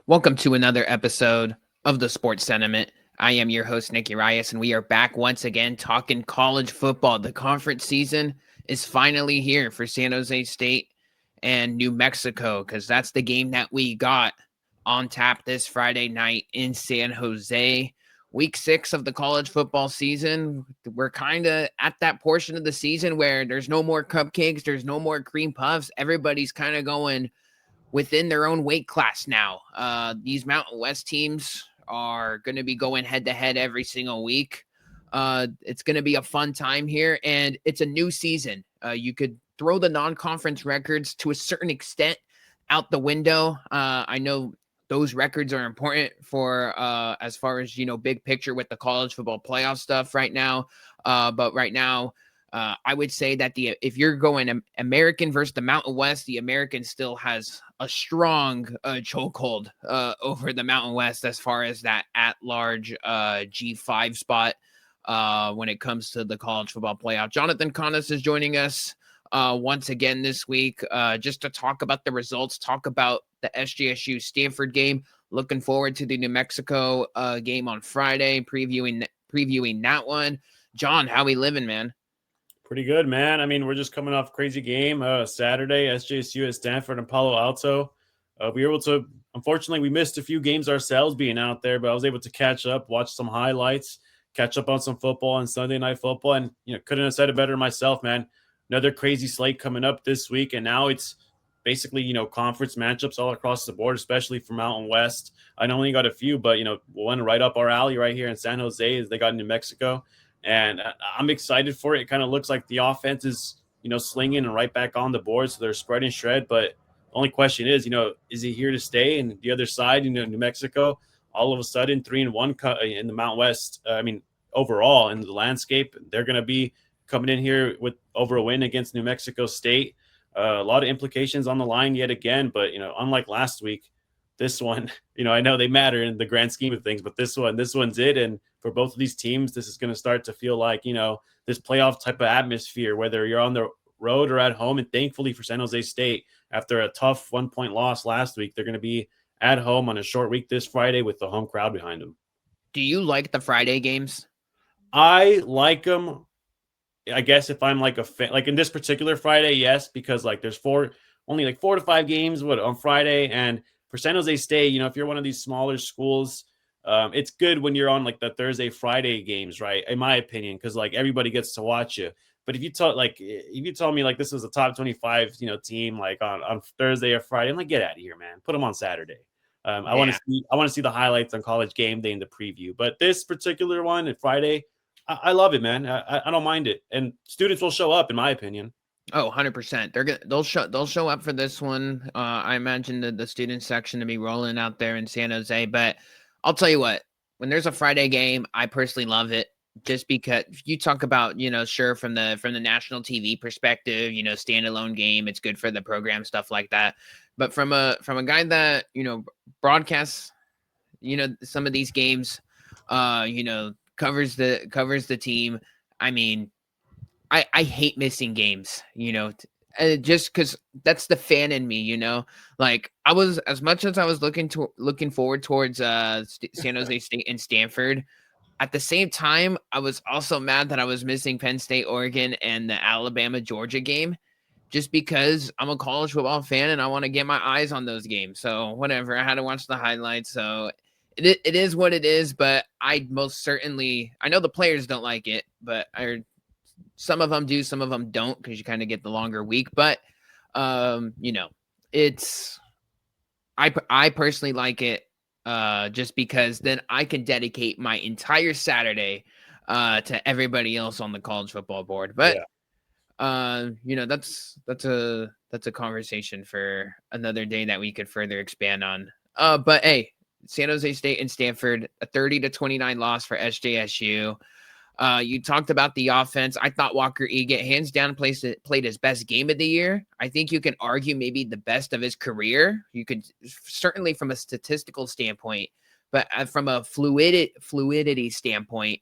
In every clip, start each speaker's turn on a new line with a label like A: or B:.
A: Welcome to another episode of the Sports Sentiment. I am your host, Nicky Rias, and we are back once again talking college football. The conference season is finally here for San Jose State and New Mexico because that's the game that we got on tap this Friday night in San Jose. Week 6 of the college football season. We're kind of at that portion of the season where there's no more cupcakes, there's no more cream puffs. Everybody's kind of going within their own weight class now. These Mountain West teams are going to be going head to head every single week. It's going to be a fun time here, and it's a new season. You could throw the non-conference records to a certain extent out the window. I know those records are important for as far as, big picture with the college football playoff stuff right now. But right now, I would say that if you're going American versus the Mountain West, the American still has a strong chokehold over the Mountain West as far as that at-large G5 spot when it comes to the college football playoff. Jonathan Canas is joining us once again this week just to talk about the results, talk about the SJSU Stanford game. Looking forward to the New Mexico game on Friday, previewing that one. John, how we living, man?
B: Pretty good, man. I mean, we're just coming off a crazy game Saturday, SJSU at Stanford and Palo Alto. We were able to, unfortunately, we missed a few games ourselves being out there, but I was able to catch up, watch some highlights, catch up on some football and Sunday Night Football, and couldn't have said it better myself, man. Another crazy slate coming up this week, and now it's basically conference matchups all across the board, especially for Mountain West. I know only got a few, but one right up our alley right here in San Jose is they got New Mexico. And I'm excited for it. It kind of looks like the offense is, slinging and right back on the board. So they're spread and shred. But the only question is, is he here to stay? And the other side, New Mexico, all of a sudden 3-1 in the Mountain West. Overall in the landscape, they're going to be coming in here with over a win against New Mexico State. A lot of implications on the line yet again. But, unlike last week, this one, I know they matter in the grand scheme of things, but this one's it. And for both of these teams, this is going to start to feel like, this playoff type of atmosphere, whether you're on the road or at home. And thankfully for San Jose State, after a tough 1-point loss last week, they're going to be at home on a short week this Friday with the home crowd behind them.
A: Do you like the Friday games?
B: I like them. I guess if I'm like a fan, like in this particular Friday, yes, because like there's only 4 to 5 games on Friday. And for San Jose State, if you're one of these smaller schools, it's good when you're on like the Thursday, Friday games, right? In my opinion, because like everybody gets to watch you. But if you tell me like this is a top 25, team like on Thursday or Friday, I'm like, get out of here, man. Put them on Saturday. I want to see the highlights on College Game Day in the preview. But this particular one at Friday, I love it, man. I don't mind it, and students will show up, in my opinion.
A: Oh, 100%. They'll show up for this one. I imagine the student section to be rolling out there in San Jose. But I'll tell you what, when there's a Friday game, I personally love it. Just because you talk about, sure, from the national TV perspective, standalone game, it's good for the program, stuff like that. But from a guy that broadcasts, some of these games, covers the team. I mean, I hate missing games, just because that's the fan in me, like I was, as much as I was looking forward towards San Jose State and Stanford. At the same time, I was also mad that I was missing Penn State, Oregon, and the Alabama, Georgia game, just because I'm a college football fan and I want to get my eyes on those games. So whatever, I had to watch the highlights. So it is what it is, but I most certainly, I know the players don't like it, but some of them do, some of them don't, because you kind of get the longer week. But it's I personally like it just because then I can dedicate my entire Saturday to everybody else on the college football board. But that's a conversation for another day that we could further expand on. But hey, San Jose State and Stanford, a 30-29 loss for SJSU. You talked about the offense. I thought Walker Egan, hands down, played his best game of the year. I think you can argue maybe the best of his career. You could certainly from a statistical standpoint, but from a fluidity standpoint,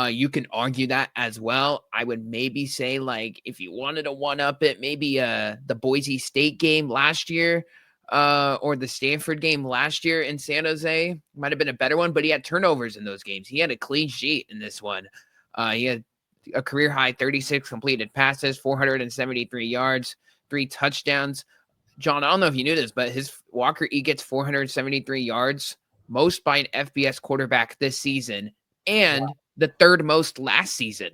A: you can argue that as well. I would maybe say, like, if you wanted to one up it, maybe the Boise State game last year. or the Stanford game last year in San Jose. Might have been a better one, but he had turnovers in those games. He had a clean sheet in this one. He had a career high 36 completed passes, 473 yards, 3 touchdowns. John, I don't know if you knew this, but his Walker Eggett's 473 yards, most by an FBS quarterback this season, and the third most last season.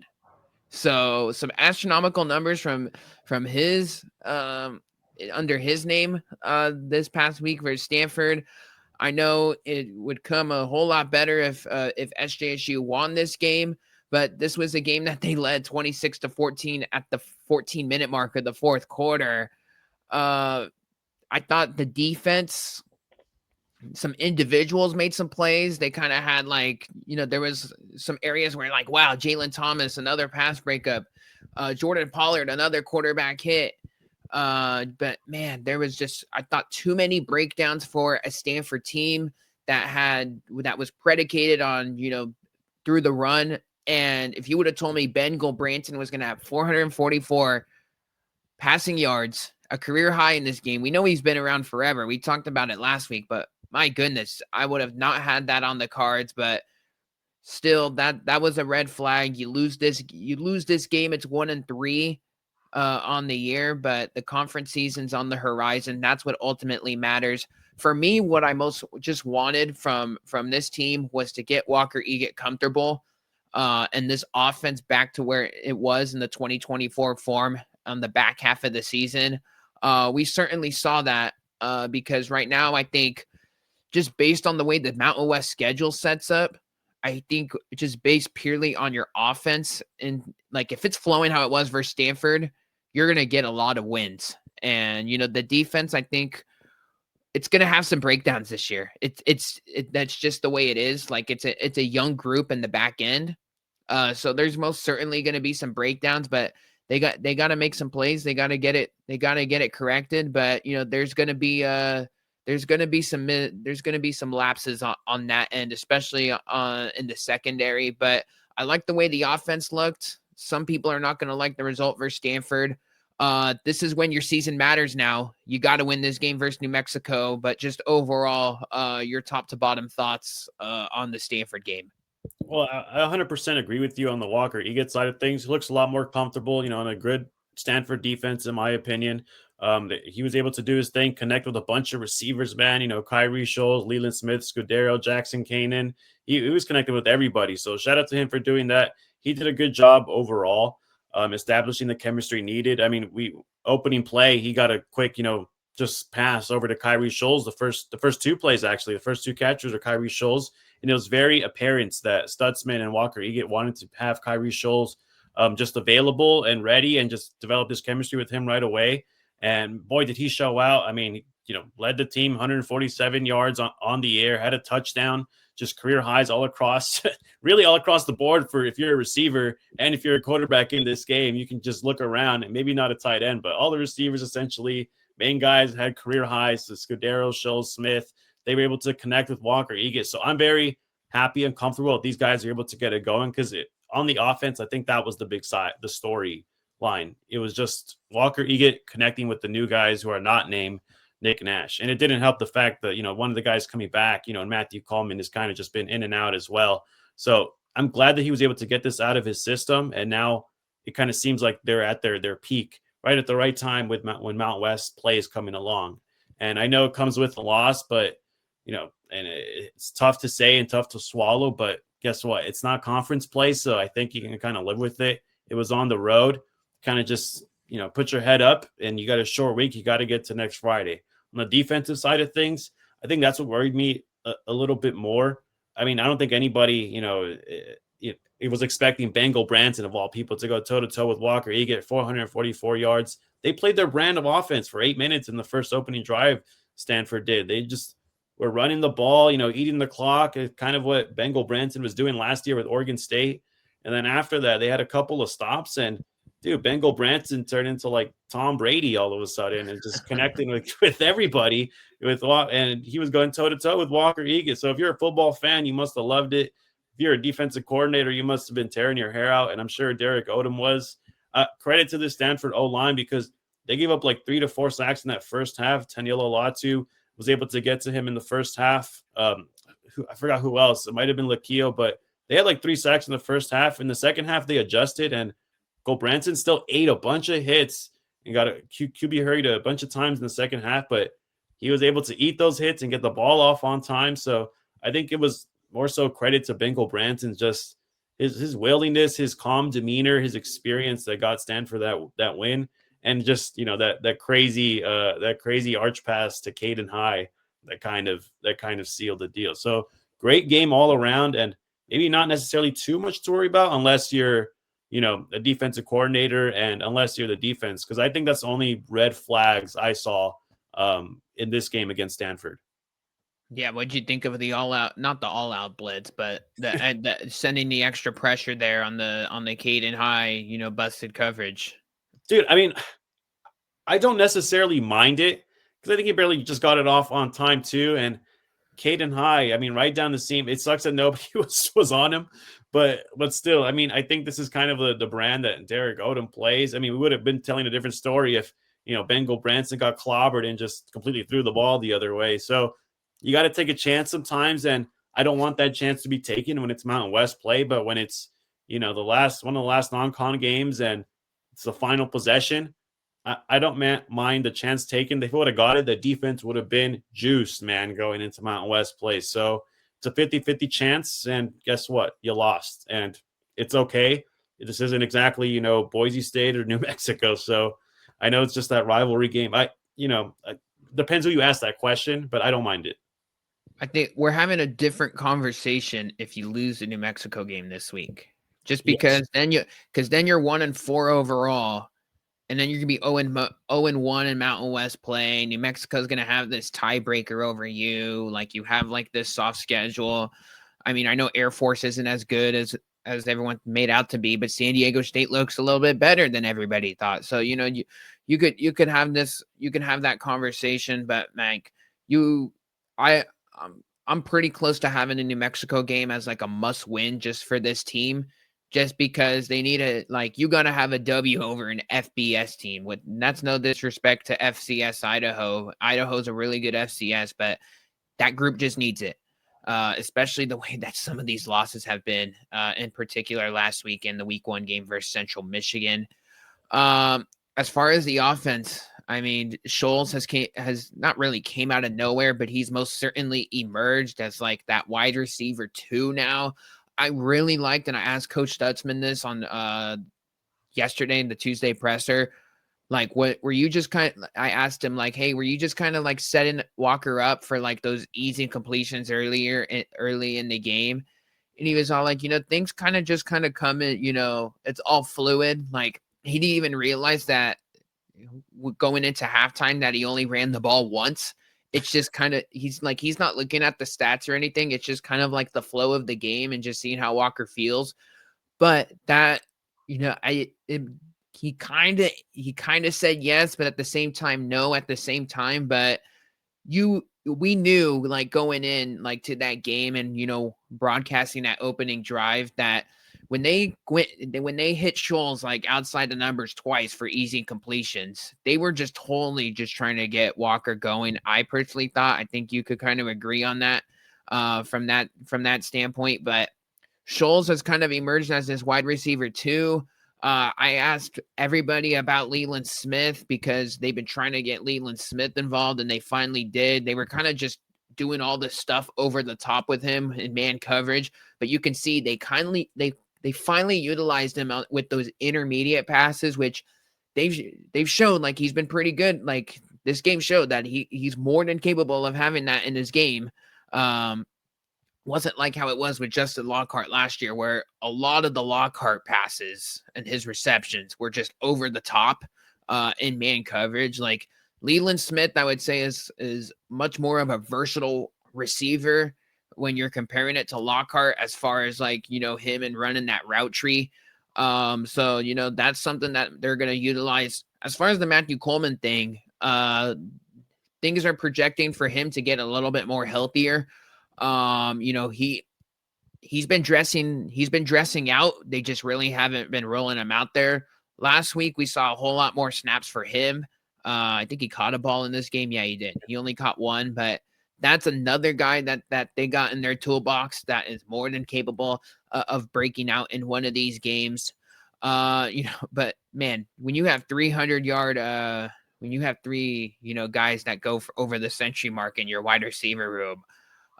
A: So some astronomical numbers from his under his name this past week versus Stanford. I know it would come a whole lot better if SJSU won this game, but this was a game that they led 26-14 at the 14-minute mark of the fourth quarter. I thought the defense, some individuals made some plays. They kind of had there was some areas where wow, Jalen Thomas, another pass breakup, Jordan Pollard, another quarterback hit. But man, there was just, I thought, too many breakdowns for a Stanford team that was predicated on, through the run. And if you would have told me Ben Gulbranson was going to have 444 passing yards, a career high in this game, we know he's been around forever. We talked about it last week, but my goodness, I would have not had that on the cards. But still, that was a red flag. You lose this game. It's 1-3 on the year, but the conference season's on the horizon. That's what ultimately matters. For me, what I most just wanted from this team was to get Walker Egget comfortable and this offense back to where it was in the 2024 form on the back half of the season. We certainly saw that because right now, I think just based on the way the Mountain West schedule sets up, I think just based purely on your offense and if it's flowing how it was versus Stanford, you're going to get a lot of wins. And, the defense, I think it's going to have some breakdowns this year. That's just the way it is. It's a young group in the back end. So there's most certainly going to be some breakdowns, but they got to make some plays. They got to get it corrected. But, there's going to be some lapses on that end, especially in the secondary. But I like the way the offense looked. Some people are not going to like the result versus Stanford. This is when your season matters now. You got to win this game versus New Mexico. But just overall, your top to bottom thoughts on the Stanford game.
B: Well, I 100% agree with you on the Walker Egget side of things. He looks a lot more comfortable, on a good Stanford defense, in my opinion. He was able to do his thing, connect with a bunch of receivers, man. Kyrie Scholes, Leland Smith, Scudero, Jackson Kanan. He was connected with everybody. So shout out to him for doing that. He did a good job overall, establishing the chemistry needed. I mean, opening play, he got a quick, just pass over to Kyrie Scholes. The first two plays, actually, the first two catchers are Kyrie Scholes. And it was very apparent that Stutzman and Walker Egget wanted to have Kyrie Scholes just available and ready and just develop this chemistry with him right away. And boy, did he show out. I mean, led the team 147 yards on the air, had a touchdown, just career highs all across, really all across the board for if you're a receiver and if you're a quarterback in this game, you can just look around and maybe not a tight end, but all the receivers essentially, main guys had career highs. So Scudero, Scholes, Smith, they were able to connect with Walker Egget. So I'm very happy and comfortable that these guys are able to get it going because on the offense, I think that was the big side, the story line. It was just Walker Egget connecting with the new guys who are not named Nick Nash. And it didn't help the fact that, one of the guys coming back, and Matthew Coleman has kind of just been in and out as well. So I'm glad that he was able to get this out of his system. And now it kind of seems like they're at their peak right at the right time when Mount West play is coming along. And I know it comes with a loss, but, and it's tough to say and tough to swallow, but guess what? It's not conference play. So I think you can kind of live with it. It was on the road, kind of just, put your head up and you got a short week. You got to get to next Friday. On the defensive side of things, I think that's what worried me a little bit more. I mean, I don't think anybody, it was expecting Bengal Branson of all people to go toe-to-toe with Walker Egget, 444 yards. They played their brand of offense for 8 minutes in the first opening drive. Stanford did. They just were running the ball, eating the clock, kind of what Bengal Branson was doing last year with Oregon State. And then after that, they had a couple of stops, and Bengal Branson turned into like Tom Brady all of a sudden and just connecting with everybody and he was going toe to toe with Walker Egget. So if you're a football fan, you must have loved it. If you're a defensive coordinator, you must have been tearing your hair out. And I'm sure Derek Odom was. Credit to the Stanford O-line because they gave up like 3 to 4 sacks in that first half. Taniela Latu was able to get to him in the first half. I forgot who else. It might have been Lakio, but they had like 3 sacks in the first half. In the second half, they adjusted, and Branson still ate a bunch of hits and got a QB hurried a bunch of times in the second half, but he was able to eat those hits and get the ball off on time. So I think it was more so credit to Bengal Branson's just his willingness, his calm demeanor, his experience that got Stanford that win, and just that crazy arch pass to Caden High that kind of sealed the deal. So great game all around, and maybe not necessarily too much to worry about unless you're a defensive coordinator and unless you're the defense, because I think that's the only red flags I saw in this game against Stanford.
A: Yeah, what'd you think of the not the all-out blitz, but the sending the extra pressure there on the Caden High, busted coverage?
B: Dude, I mean, I don't necessarily mind it because I think he barely just got it off on time too. And Caden High, I mean, right down the seam. It sucks that nobody was on him, but still, I mean, I think this is kind of the brand that Derek Odom plays. I mean, we would have been telling a different story if Bengal Branson got clobbered and just completely threw the ball the other way. So you got to take a chance sometimes, and I don't want that chance to be taken when it's Mountain West play, but when it's one of the last non-con games and it's the final possession, I don't mind the chance taken. If they would have got it, the defense would have been juiced, man, going into Mountain West play. So it's a 50-50 chance, and guess what? You lost, and it's okay. This isn't exactly, Boise State or New Mexico. So I know it's just that rivalry game. Depends who you ask that question, but I don't mind it.
A: I think we're having a different conversation if you lose the New Mexico game this week, just because then you're 1-4 overall. And then you're going to be 0-1 in Mountain West play. New Mexico's going to have this tiebreaker over you. Like, you have, like, this soft schedule. I mean, I know Air Force isn't as good as everyone made out to be, but San Diego State looks a little bit better than everybody thought. So, you could have that conversation, but, like, I'm pretty close to having a New Mexico game as, like, a must-win just for this team. Just because they need you got to have a W over an FBS team. That's no disrespect to FCS Idaho. Idaho's a really good FCS, but that group just needs it, especially the way that some of these losses have been, in particular last week in the Week 1 game versus Central Michigan. As far as the offense, I mean, Scholes has not really came out of nowhere, but he's most certainly emerged as like that wide receiver 2 now. I really liked, and I asked Coach Stutzman this on yesterday in the Tuesday presser. Like, what were you just I asked him, like, hey, were you just kind of like setting Walker up for like those easy completions early in the game? And he was all like, things kind of come in, it's all fluid. Like, he didn't even realize that going into halftime that he only ran the ball once. It's just kind of, he's not looking at the stats or anything. It's just kind of like the flow of the game and just seeing how Walker feels. But that, he kind of said yes, but at the same time, no, at the same time. But we knew, like, going in, like, to that game and, broadcasting that opening drive, that when they hit Scholes, like, outside the numbers twice for easy completions, they were just totally just trying to get Walker going. I personally thought, I think you could kind of agree on that, from that standpoint. But Scholes has kind of emerged as this wide receiver 2. I asked everybody about Leland Smith because they've been trying to get Leland Smith involved, and they finally did. They were kind of just doing all this stuff over the top with him in man coverage, but you can see they finally utilized him out with those intermediate passes, which they've shown, like, he's been pretty good. Like, this game showed that he's more than capable of having that in his game. Wasn't like how it was with Justin Lockhart last year, where a lot of the Lockhart passes and his receptions were just over the top in man coverage. Like, Leland Smith, I would say, is much more of a versatile receiver when you're comparing it to Lockhart, as far as, like, him and running that route tree. So, that's something that they're going to utilize. As far as the Matthew Coleman thing, things are projecting for him to get a little bit more healthier. He's been dressing out. They just really haven't been rolling him out there. Last week we saw a whole lot more snaps for him. I think he caught a ball in this game. Yeah, he did. He only caught one, but that's another guy that they got in their toolbox that is more than capable of breaking out in one of these games. But man, when you have 300-yard, when you have three, guys that go for over the century mark in your wide receiver room,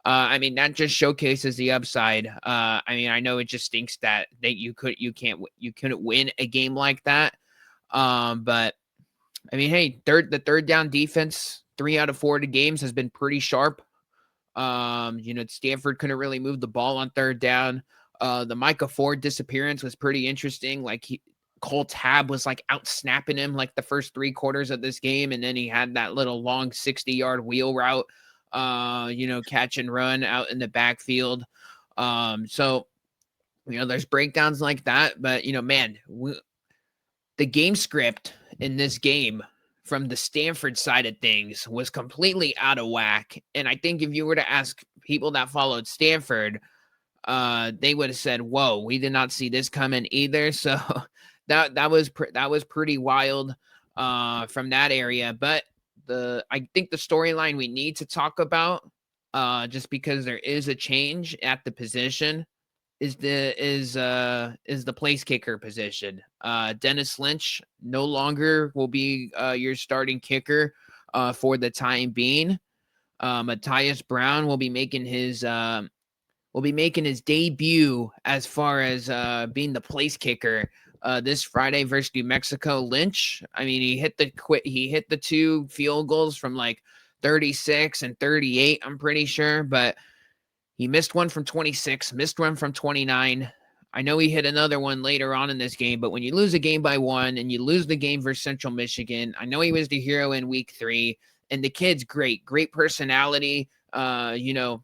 A: I mean, that just showcases the upside. I mean, I know it just stinks that you couldn't win a game like that. But I mean, hey, the third down defense, 3 out of 4 of the games has been pretty sharp. Stanford couldn't really move the ball on third down. The Micah Ford disappearance was pretty interesting. Like Cole Tab was like out snapping him like the first 3 quarters of this game, and then he had that little long 60-yard wheel route, catch and run out in the backfield. So there's breakdowns like that, but man, the game script in this game from the Stanford side of things was completely out of whack. And I think if you were to ask people that followed Stanford, they would have said, "Whoa, we did not see this coming either." So that was pretty wild from that area. But I think the storyline we need to talk about, just because there is a change at the position, is the place kicker position. Dennis Lynch no longer will be your starting kicker for the time being. Matthias Brown will be making his debut as far as being the place kicker this Friday versus New Mexico. Lynch, I mean, he hit the 2 field goals from like 36 and 38, I'm pretty sure, but he missed one from 26, missed one from 29. I know he hit another one later on in this game, but when you lose a game by 1 and you lose the game versus Central Michigan, I know he was the hero in week 3, and the kid's great personality, awesome.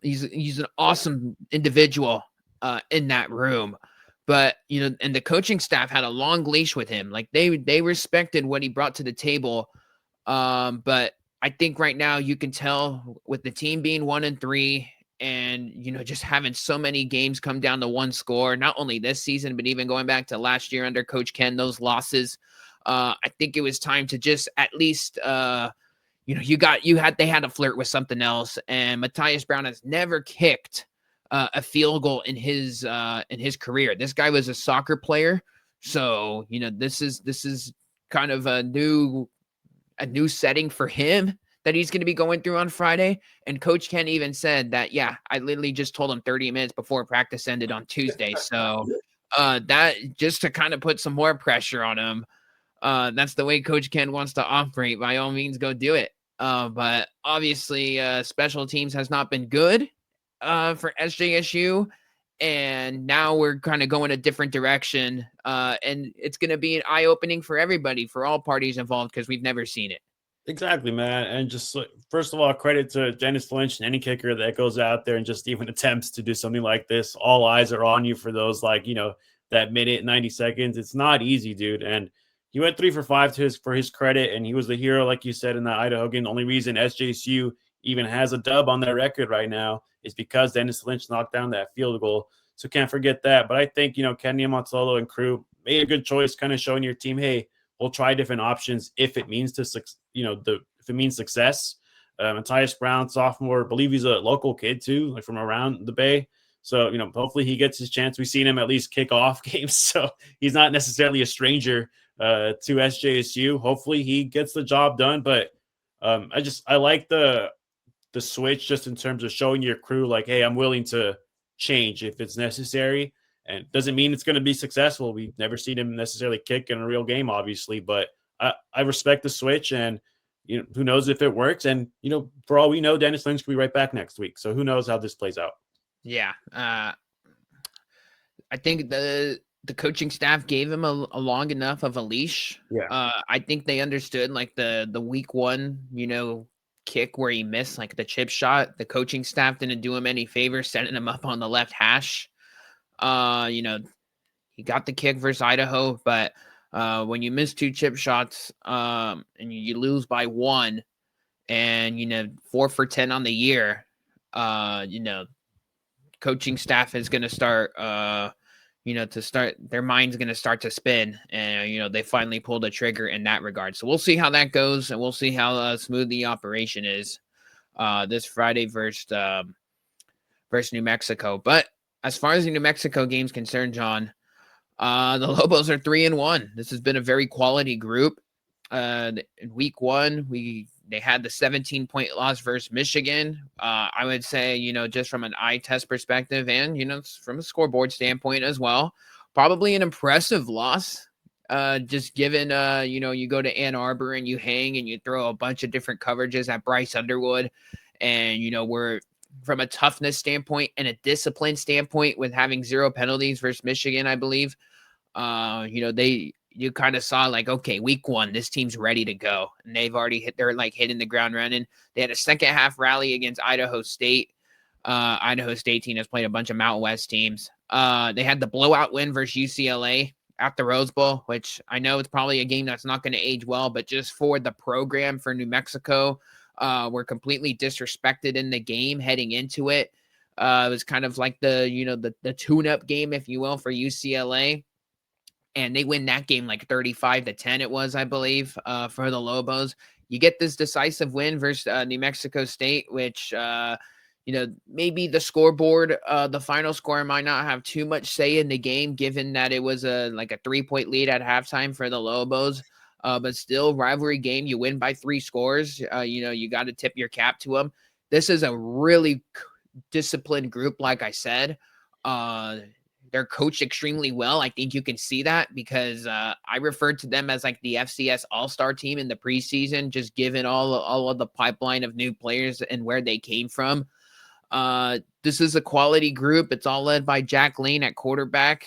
A: He's an awesome individual in that room. But, and the coaching staff had a long leash with him. Like they respected what he brought to the table. But I think right now you can tell with the team being 1-3 and, just having so many games come down to 1 score, not only this season, but even going back to last year under Coach Ken, those losses, I think it was time to just at least, they had to flirt with something else. And Matthias Brown has never kicked a field goal in his career. This guy was a soccer player. So, this is kind of a new setting for him that he's going to be going through on Friday. And Coach Ken even said that, yeah, I literally just told him 30 minutes before practice ended on Tuesday. So that just to kind of put some more pressure on him. That's the way Coach Ken wants to operate. By all means, go do it. But obviously, special teams has not been good for SJSU. And now we're kind of going a different direction. And it's going to be an eye-opening for everybody, for all parties involved, because we've never seen it.
B: Exactly, man. And just first of all, credit to Dennis Lynch and any kicker that goes out there and just even attempts to do something like this. All eyes are on you for those, that minute, 90 seconds. It's not easy, dude. And he went 3 for 5 for his credit, and he was the hero, like you said, in that Idaho game. The only reason SJSU even has a dub on their record right now is because Dennis Lynch knocked down that field goal. So can't forget that. But I think, Ken Niamatsolo and crew made a good choice, kind of showing your team, hey, we'll try different options if it means if it means success. Matthias Brown, sophomore, I believe he's a local kid too, like from around the Bay. So, hopefully he gets his chance. We've seen him at least kick off games. So he's not necessarily a stranger to SJSU. Hopefully he gets the job done. But I like the switch just in terms of showing your crew like, hey, I'm willing to change if it's necessary. And doesn't mean it's going to be successful. We've never seen him necessarily kick in a real game, obviously, but I respect the switch, and who knows if it works. And for all we know, Dennis Lynch could be right back next week. So who knows how this plays out?
A: Yeah, I think the coaching staff gave him a long enough of a leash.
B: Yeah,
A: I think they understood like the week 1, kick where he missed like the chip shot. The coaching staff didn't do him any favors, setting him up on the left hash. He got the kick versus Idaho, but when you miss 2 chip shots and you lose by 1 and 4 for 10 on the year, coaching staff is going to start to start, their mind's going to start to spin, and they finally pulled the trigger in that regard. So we'll see how that goes, and we'll see how smooth the operation is this Friday versus New Mexico. But as far as the New Mexico game's concerned, John, the Lobos are 3-1. This has been a very quality group. In week 1, they had the 17-point loss versus Michigan. I would say, just from an eye test perspective and, from a scoreboard standpoint as well, probably an impressive loss. Just given, you go to Ann Arbor and you hang and you throw a bunch of different coverages at Bryce Underwood. And, we're from a toughness standpoint and a discipline standpoint with having 0 penalties versus Michigan, I believe. You kind of saw like, okay, week 1, this team's ready to go. And they've already they're like hitting the ground running. They had a second half rally against Idaho State. Idaho State team has played a bunch of Mountain West teams. They had the blowout win versus UCLA at the Rose Bowl, which I know it's probably a game that's not going to age well, but just for the program for New Mexico, were completely disrespected in the game heading into it. It was kind of like the tune-up game, if you will, for UCLA. And they win that game like 35-10 it was, I believe, for the Lobos. You get this decisive win versus New Mexico State, which, maybe the scoreboard, the final score might not have too much say in the game, given that it was a 3-point lead at halftime for the Lobos. But still, rivalry game, you win by 3 scores. You got to tip your cap to them. This is a really disciplined group, like I said. They're coached extremely well. I think you can see that because I referred to them as like the FCS All-Star team in the preseason, just given all of the pipeline of new players and where they came from. This is a quality group. It's all led by Jack Lane at quarterback.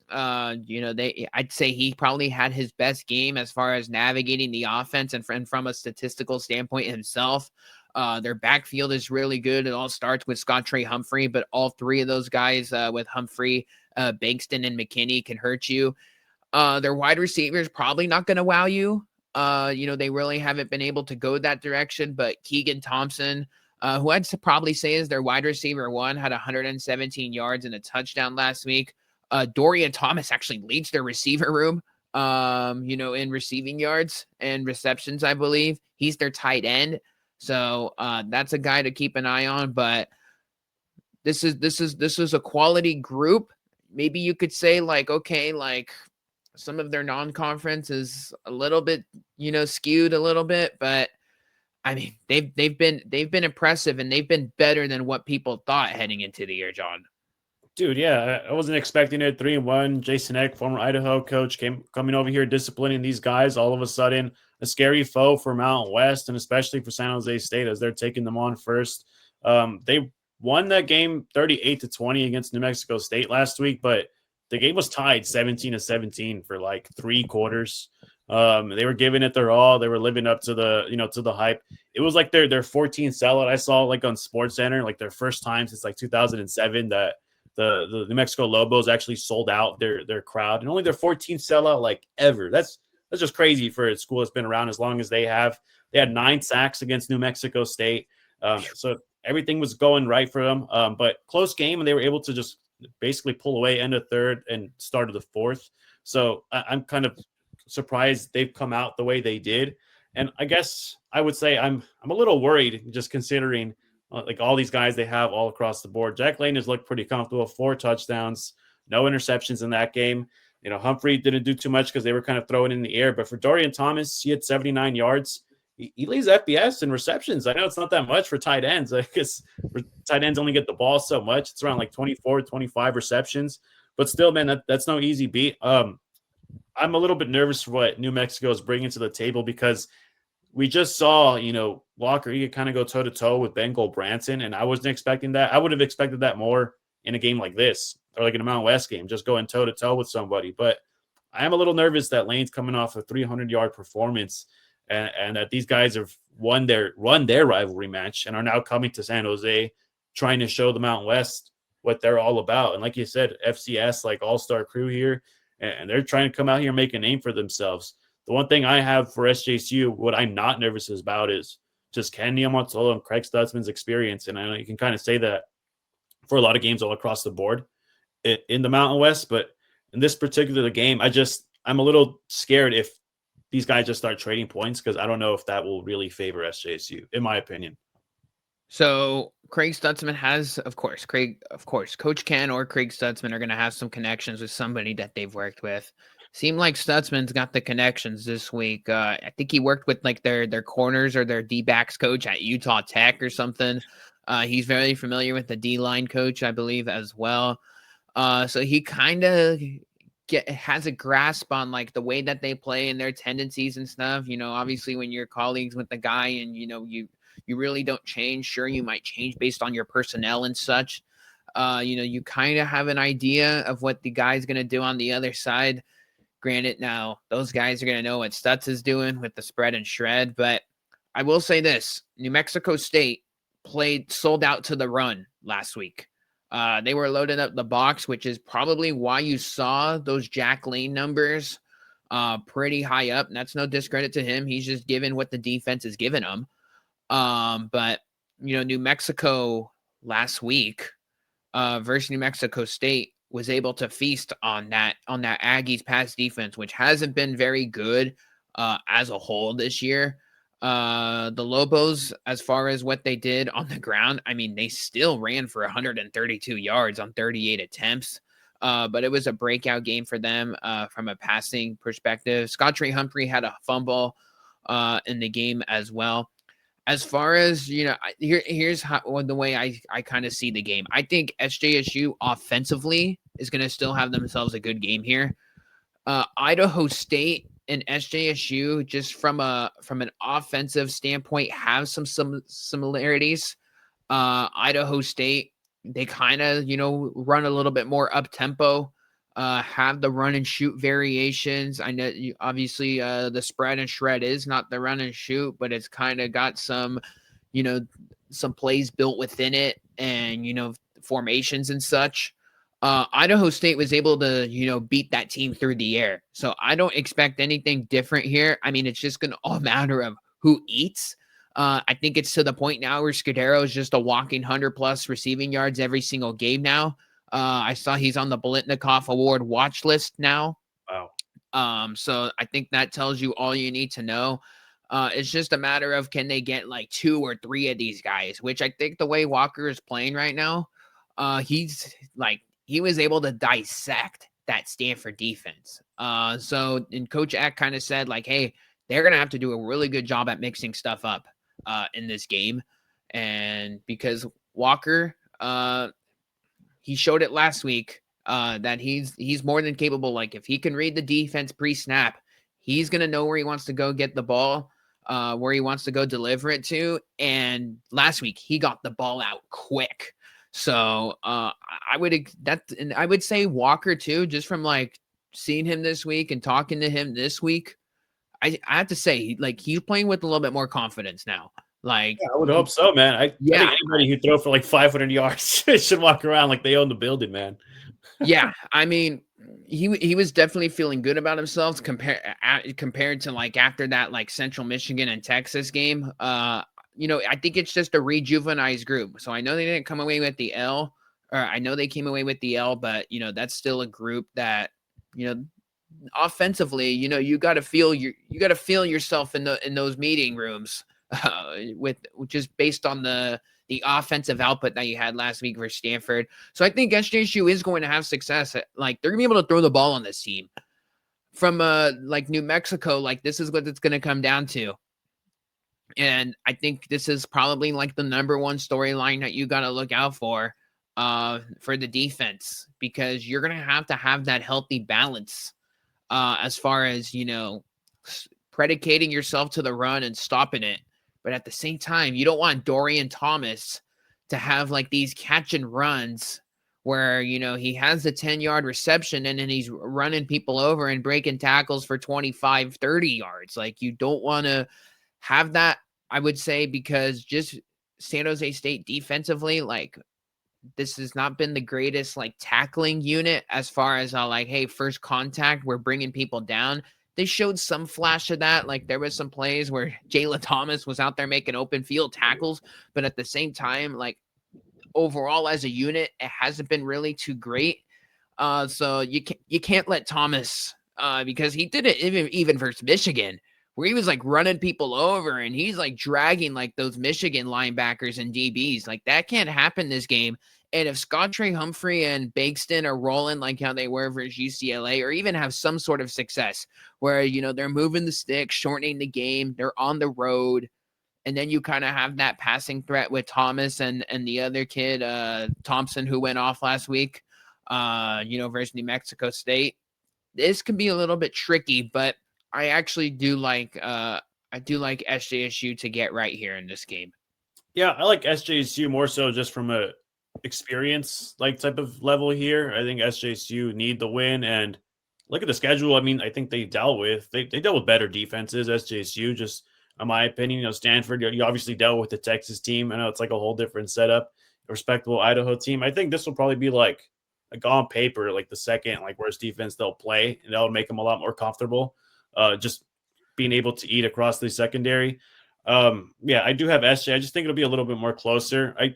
A: I'd say he probably had his best game as far as navigating the offense and from a statistical standpoint himself. Their backfield is really good. It all starts with Scott Trey Humphrey, but all 3 of those guys with Humphrey, Bankston, and McKinney can hurt you. Their wide receivers probably not going to wow you. They really haven't been able to go that direction, but Keegan Thompson, who I'd probably say is their wide receiver 1, had 117 yards and a touchdown last week. Dorian Thomas actually leads their receiver room, in receiving yards and receptions, I believe. He's their tight end. So that's a guy to keep an eye on. But this is a quality group. Maybe you could say some of their non-conference is a little bit, skewed a little bit, but I mean, they've been impressive and they've been better than what people thought heading into the year, John.
B: Dude, yeah, I wasn't expecting it. 3-1. Jason Eck, former Idaho coach, coming over here disciplining these guys. All of a sudden, a scary foe for Mountain West and especially for San Jose State as they're taking them on first. They won that game 38-20 against New Mexico State last week, but the game was tied 17-17 for like 3 quarters. They were giving it their all. They were living up to the hype. It was like their 14th sellout. I saw like on SportsCenter, like their first time since like 2007 that the New Mexico Lobos actually sold out their crowd, and only their 14th sellout like ever. That's just crazy for a school that's been around as long as they have. They had 9 sacks against New Mexico State, so everything was going right for them. But close game, and they were able to just basically pull away end of 3rd and start of the 4th. So I'm kind of surprised they've come out the way they did, and I guess I would say I'm a little worried just considering. Like all these guys they have all across the board. Jack Lane has looked pretty comfortable. 4 touchdowns, no interceptions in that game. Humphrey didn't do too much because they were kind of throwing in the air. But for Dorian Thomas, he had 79 yards. He leads FBS in receptions. I know it's not that much for tight ends because tight ends only get the ball so much. It's around like 24, 25 receptions. But still, man, that's no easy beat. I'm a little bit nervous for what New Mexico is bringing to the table because we just saw, Walker, he could kind of go toe-to-toe with Ben Branson, and I wasn't expecting that. I would have expected that more in a game like this or like in a Mountain West game, just going toe-to-toe with somebody. But I am a little nervous that Lane's coming off a 300-yard performance and that these guys have run their rivalry match and are now coming to San Jose trying to show the Mountain West what they're all about. And like you said, FCS, like all-star crew here, and they're trying to come out here and make a name for themselves. The one thing I have for SJSU, what I'm not nervous about is just Ken Niumatalolo and Craig Stutzman's experience. And I know you can kind of say that for a lot of games all across the board in the Mountain West, but in this particular game, I'm a little scared if these guys just start trading points, because I don't know if that will really favor SJSU, in my opinion.
A: So Craig Stutzman has, of course, Coach Ken or Craig Stutzman are going to have some connections with somebody that they've worked with. Seemed like Stutzman's got the connections this week. I think he worked with like their corners or their D-backs coach at Utah Tech or something. He's very familiar with the D-line coach, I believe, as well. So he kind of has a grasp on like the way that they play and their tendencies and stuff. Obviously when you're colleagues with the guy and you really don't change. Sure, you might change based on your personnel and such. You kind of have an idea of what the guy's going to do on the other side. Granted, now those guys are going to know what Stutz is doing with the spread and shred. But I will say this: New Mexico State sold out to the run last week. They were loading up the box, which is probably why you saw those Jack Lane numbers pretty high up. And that's no discredit to him. He's just given what the defense is giving him. But New Mexico last week versus New Mexico State was able to feast on that Aggies pass defense, which hasn't been very good as a whole this year. The Lobos, as far as what they did on the ground, I mean, they still ran for 132 yards on 38 attempts. But it was a breakout game for them from a passing perspective. Scottrey Humphrey had a fumble in the game as well. As far as, here's the way I kind of see the game. I think SJSU offensively is going to still have themselves a good game here. Idaho State and SJSU, just from an offensive standpoint, have some similarities. Idaho State, they kind of, run a little bit more up tempo. Have the run and shoot variations. I know obviously the spread and shred is not the run and shoot, but it's kind of got some, some plays built within it and, formations and such. Idaho State was able to, beat that team through the air. So I don't expect anything different here. I mean, it's just going to all matter of who eats. I think it's to the point now where Scudero is just a walking 100+ receiving yards every single game now. I saw he's on the Bolitnikoff Award watch list now.
B: Wow.
A: So I think that tells you all you need to know. It's just a matter of can they get like 2 or 3 of these guys, which I think the way Walker is playing right now, he was able to dissect that Stanford defense. And Coach Eck kind of said like, hey, they're going to have to do a really good job at mixing stuff up in this game. And because Walker, he showed it last week that he's more than capable. Like if he can read the defense pre-snap, he's going to know where he wants to go get the ball, where he wants to go deliver it to. And last week he got the ball out quick. So I would say Walker too, just from like seeing him this week and talking to him this week. I have to say, like he's playing with a little bit more confidence now. Like
B: I would hope so, man. I think anybody who throw for like 500 yards should walk around like they own the building, man.
A: Yeah, I mean, he was definitely feeling good about himself compared to like after that like Central Michigan and Texas game. I think it's just a rejuvenized group. So I know they didn't come away with the L, or I know they came away with the L, but that's still a group that offensively, you got to feel yourself in those meeting rooms with just based on the offensive output that you had last week for Stanford. So I think SJSU is going to have success. Like they're gonna be able to throw the ball on this team. From like New Mexico, like this is what it's gonna come down to. And I think this is probably like the number one storyline that you got to look out for the defense, because you're gonna have to have that healthy balance as far as predicating yourself to the run and stopping it. But at the same time, you don't want Dorian Thomas to have like these catch and runs where, he has the 10-yard reception and then he's running people over and breaking tackles for 25, 30 yards. Like you don't want to have that, I would say, because just San Jose State defensively, like this has not been the greatest like tackling unit as far as like, hey, first contact, we're bringing people down. They showed some flash of that. Like there was some plays where Jayla Thomas was out there making open field tackles, but at the same time, like overall as a unit, it hasn't been really too great. So you can't let Thomas because he did it even versus Michigan, where he was like running people over and he's like dragging like those Michigan linebackers and DBs. Like that can't happen this game. And if Scottrey Humphrey and Bakeston are rolling like how they were versus UCLA, or even have some sort of success where they're moving the stick, shortening the game, they're on the road, and then you kind of have that passing threat with Thomas and the other kid, Thompson, who went off last week, versus New Mexico State. This can be a little bit tricky, but I actually do like SJSU to get right here in this game.
B: Yeah, I like SJSU more so just from a experience like type of level here. I think SJSU need the win, and look at the schedule. I mean, I think they dealt with better defenses. SJSU, just in my opinion, Stanford, you obviously dealt with the Texas team. I know it's like a whole different setup. A respectable Idaho team. I think this will probably be like on paper, like the second worst defense they'll play, and that'll make them a lot more comfortable. Just being able to eat across the secondary. Yeah, I do have SJ. I just think it'll be a little bit more closer. I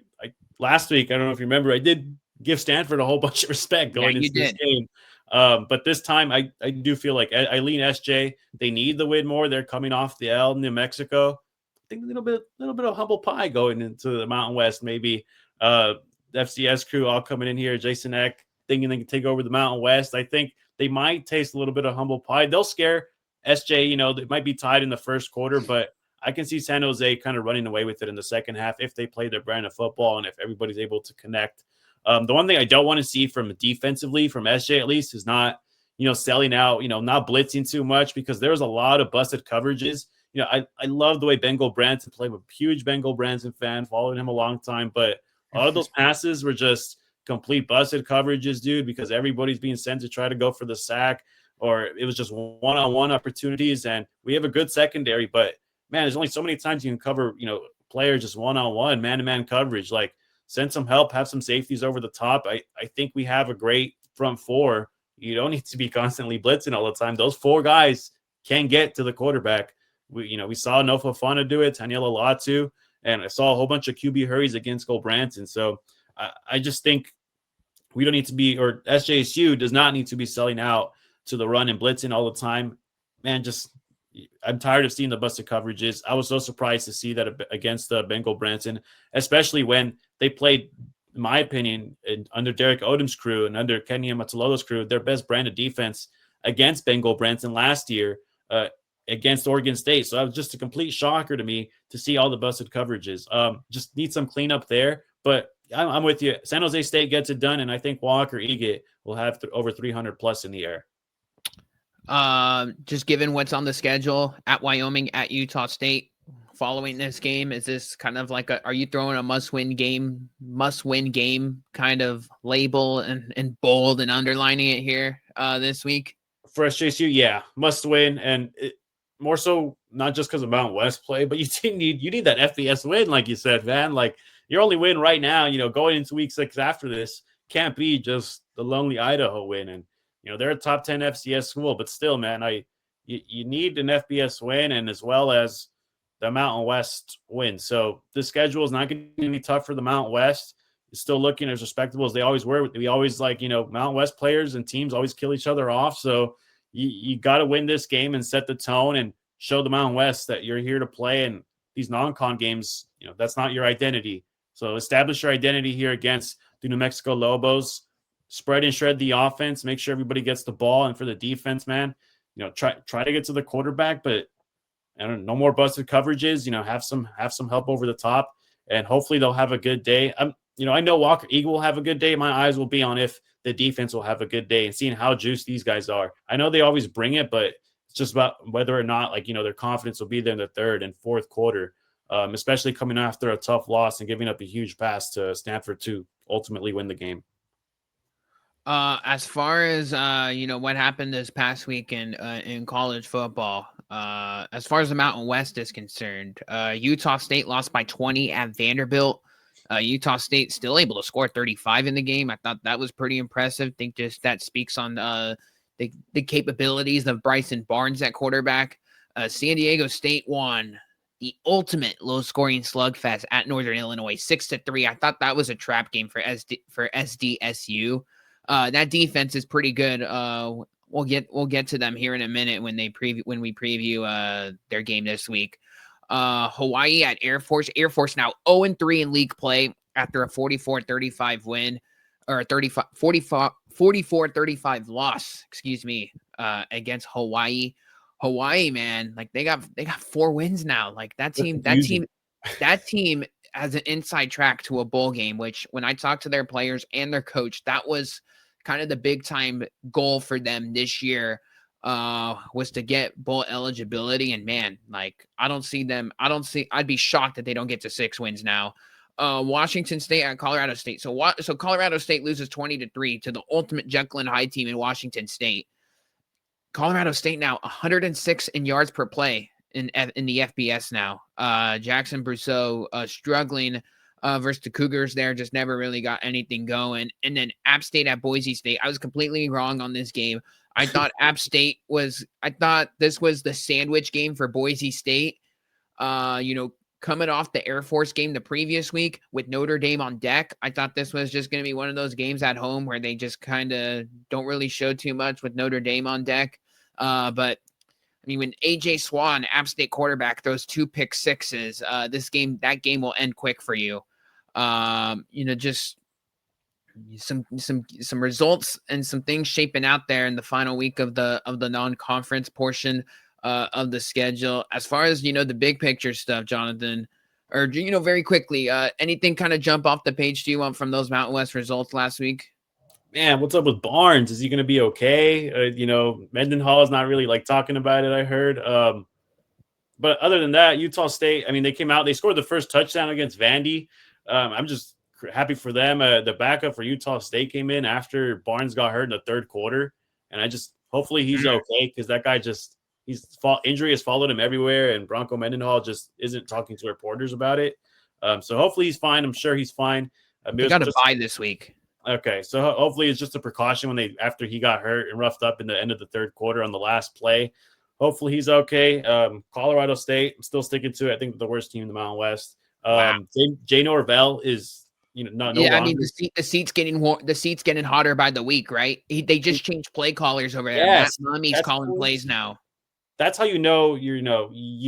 B: last week, I don't know if you remember, I did give Stanford a whole bunch of respect going into this game. But this time, I do feel like I lean SJ. They need the win more. They're coming off the L, New Mexico. I think a little bit of humble pie going into the Mountain West. Maybe the FCS crew all coming in here. Jason Eck thinking they can take over the Mountain West. I think they might taste a little bit of humble pie. They'll scare SJ. It might be tied in the first quarter, but I can see San Jose kind of running away with it in the second half if they play their brand of football and if everybody's able to connect. The one thing I don't want to see from defensively, from SJ at least, is not, selling out, not blitzing too much, because there was a lot of busted coverages. I love the way Bengal Branson played. I'm a huge Bengal Branson fan, followed him a long time, but a lot of those passes were just complete busted coverages, dude, because everybody's being sent to try to go for the sack, or it was just one-on-one opportunities. And we have a good secondary, but man, there's only so many times you can cover, players just one-on-one, man-to-man coverage. Like, send some help, have some safeties over the top. I think we have a great front four. You don't need to be constantly blitzing all the time. Those four guys can get to the quarterback. We saw Nofofana do it, Taniela Latu, and I saw a whole bunch of QB hurries against Branson. So I just think we don't need to be, or SJSU does not need to be selling out to the run and blitzing all the time. Man, I'm tired of seeing the busted coverages. I was so surprised to see that against the Bengal Branson, especially when they played, in my opinion, under Derek Odom's crew and under Kenny Matalolo's crew, their best brand of defense against Bengal Branson last year against Oregon State. So that was just a complete shocker to me to see all the busted coverages. Just need some cleanup there. But I'm with you. San Jose State gets it done, and I think Walker Eget will have over 300 plus in the air.
A: Just given what's on the schedule, at Wyoming, at Utah State, following this game, is this kind of like are you throwing a must-win game kind of label and bold and underlining it here this week?
B: For SJSU, yeah, must win, and more so not just because of Mountain West play, but you need that FBS win, like you said, man. Like, your only win right now, going into week 6 after this, can't be just the lonely Idaho win. And they're a top 10 FCS school, but still, man, you need an FBS win, and as well as the Mountain West win. So the schedule is not going to be tough for the Mountain West. It's still looking as respectable as they always were. We always Mountain West players and teams always kill each other off. So you got to win this game and set the tone and show the Mountain West that you're here to play. And these non-con games, that's not your identity. So establish your identity here against the New Mexico Lobos. Spread and shred the offense. Make sure everybody gets the ball. And for the defense, man, try to get to the quarterback, but no more busted coverages. Have some help over the top, and hopefully they'll have a good day. I know Walker Eagle will have a good day. My eyes will be on if the defense will have a good day and seeing how juiced these guys are. I know they always bring it, but it's just about whether or not their confidence will be there in the third and fourth quarter. Especially coming after a tough loss and giving up a huge pass to Stanford to ultimately win the game.
A: As far as what happened this past week in college football, as far as the Mountain West is concerned, Utah State lost by 20 at Vanderbilt. Utah State still able to score 35 in the game. I thought that was pretty impressive. I think just that speaks on the capabilities of Bryson Barnes at quarterback. San Diego State won the ultimate low-scoring slugfest at Northern Illinois, 6-3. I thought that was a trap game for SDSU. That defense is pretty good. We'll get to them here in a minute when we preview their game this week. Hawaii at Air Force. Air Force now 0-3 in league play after a 44-35 win, or 44-35 loss, excuse me, against Hawaii. Hawaii, man, like they got 4 wins now. Like that team has an inside track to a bowl game, which when I talked to their players and their coach, that was kind of the big time goal for them this year, was to get bowl eligibility. And man, like I'd be shocked that they don't get to 6 wins now. Washington State at Colorado State. So Colorado State loses 20-3 to the ultimate Jekyll and Hyde team in Washington State. Colorado State now 106 in yards per play in the FBS now. Jackson Brousseau struggling versus the Cougars there, just never really got anything going. And then App State at Boise State. I was completely wrong on this game. I thought this was the sandwich game for Boise State. Coming off the Air Force game the previous week with Notre Dame on deck, I thought this was just going to be one of those games at home where they just kind of don't really show too much with Notre Dame on deck. But I mean, when AJ Swan, App State quarterback, throws 2 pick sixes, that game will end quick for you. Just some results and some things shaping out there in the final week of the non-conference portion of the schedule. As far as the big picture stuff, Jonathan, or very quickly, anything kind of jump off the page to you from those Mountain West results last week?
B: Man, what's up with Barnes? Is he going to be okay? Mendenhall is not really like talking about it, I heard. But other than that, Utah State, I mean, they came out, they scored the first touchdown against Vandy. I'm just happy for them. The backup for Utah State came in after Barnes got hurt in the third quarter. And hopefully he's okay, because that guy injury has followed him everywhere. And Bronco Mendenhall just isn't talking to reporters about it. So hopefully he's fine. I'm sure he's fine.
A: He got a bye this week.
B: Okay, so hopefully it's just a precaution after he got hurt and roughed up in the end of the third quarter on the last play. Hopefully he's okay. Colorado State, I'm still sticking to it. I think the worst team in the Mountain West.
A: Wow.
B: Jay Norvell is no longer.
A: I mean the seat's getting hotter by the week, right? They just changed play callers over there.
B: Yes,
A: Matt Mummy's calling plays now.
B: That's how you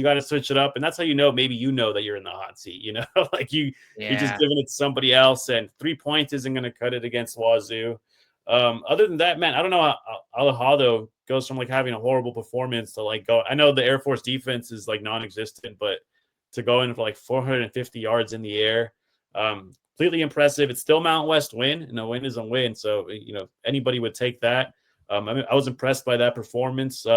B: got to switch it up, and that's how maybe that you're in the hot seat. Like you're just giving it to somebody else, and 3 points isn't going to cut it against Wazoo. Other than that, man, I don't know how Alejado goes from like having a horrible performance to like go. I know the Air Force defense is like non-existent, but to go in for like 450 yards in the air, completely impressive. It's still Mountain West win, and a win is a win, so anybody would take that. I was impressed by that performance.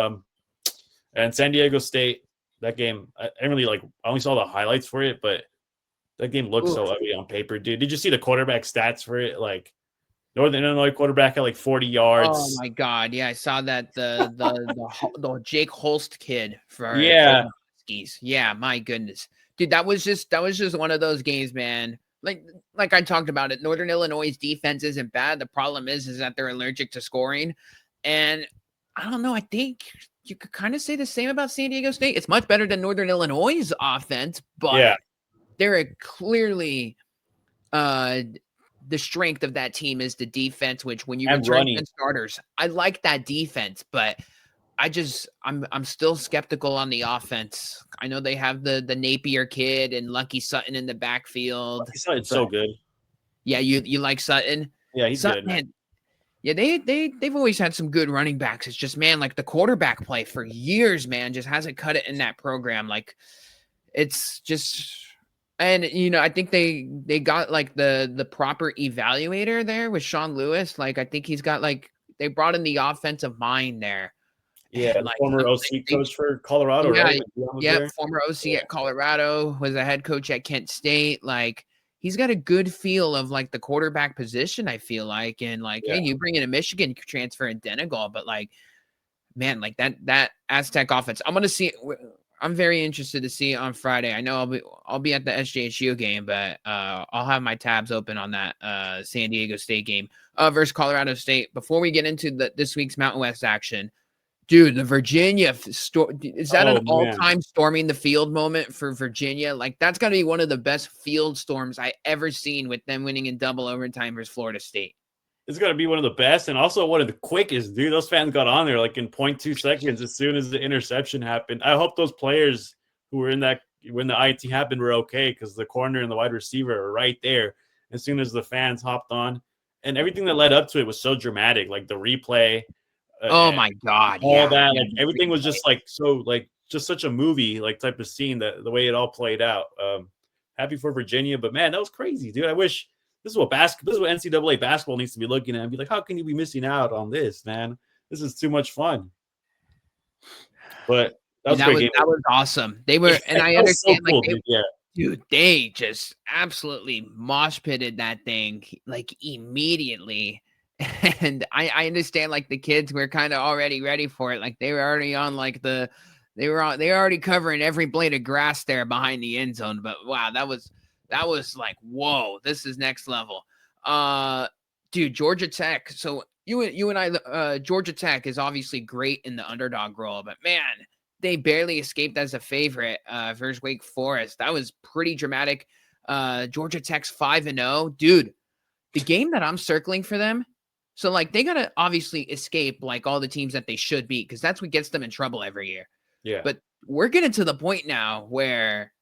B: And San Diego State, that game, I only saw the highlights for it, but that game looked so ugly on paper, dude. Did you see the quarterback stats for it? Like Northern Illinois quarterback had like 40 yards.
A: Oh my God. Yeah, I saw that the Jake Holst kid for Huskies. Yeah, my goodness. Dude, that was just one of those games, man. Like I talked about it, Northern Illinois' defense isn't bad. The problem is that they're allergic to scoring. And I don't know, I think you could kind of say the same about San Diego State. It's much better than Northern Illinois' offense, but they're clearly the strength of that team is the defense, which when you return 10 starters, I like that defense, but I'm still skeptical on the offense. I know they have the Napier kid and Lucky Sutton in the backfield.
B: Lucky Sutton's so good.
A: Yeah, you like Sutton?
B: Yeah, he's good, man.
A: Yeah, they've always had some good running backs. It's just, man, like the quarterback play for years, man, just hasn't cut it in that program. Like it's just, and I think they got like the proper evaluator there with Sean Lewis. Like I think he's got they brought in the offensive mind there.
B: Yeah, and former OC coach for Colorado, right?
A: Yeah, former OC at Colorado, was a head coach at Kent State. Like he's got a good feel of like the quarterback position, I feel like. And hey, you bring in a Michigan transfer in Denegal, but like, man, like that Aztec offense, I'm very interested to see it on Friday. I know I'll be at the SJSU game, but I'll have my tabs open on that San Diego State game versus Colorado State. Before we get into this week's Mountain West action, dude, the Virginia is that an all-time storming the field moment for Virginia? Like that's got to be one of the best field storms I ever seen, with them winning in double overtime versus Florida State.
B: it's gonna be one of the best and also one of the quickest, dude. Those fans got on there like in 0.2 seconds as soon as the interception happened. I hope those players who were in that when the IT happened were okay because the corner and the wide receiver are right there as soon as the fans hopped on. And everything that led up to it was so dramatic, like the replay,
A: Oh
B: and
A: my God.
B: all
A: Yeah.
B: that.
A: Yeah.
B: Like everything was just like so, like just such a movie, like type of scene that the way it all played out. Happy for Virginia, but man, that was crazy, dude. I wish this is what NCAA basketball needs to be looking at and be like, how can you be missing out on this, man? This is too much fun. But that was a great game.
A: That was awesome. They were, and
B: Yeah,
A: I
B: that was so
A: understand, like,
B: cool, dude. Yeah.
A: dude, they just absolutely mosh pitted that thing like immediately. And I understand, like, the kids were kind of already ready for it. Like they were already on like they were already covering every blade of grass there behind the end zone. But wow, that was like, whoa, this is next level. Dude, Georgia Tech. So you and I, Georgia Tech is obviously great in the underdog role, but man, they barely escaped as a favorite versus Wake Forest. That was pretty dramatic. Georgia Tech's 5-0. Dude, the game that I'm circling for them, so like they gotta obviously escape like all the teams that they should beat, because that's what gets them in trouble every year.
B: Yeah.
A: But we're getting to the point now where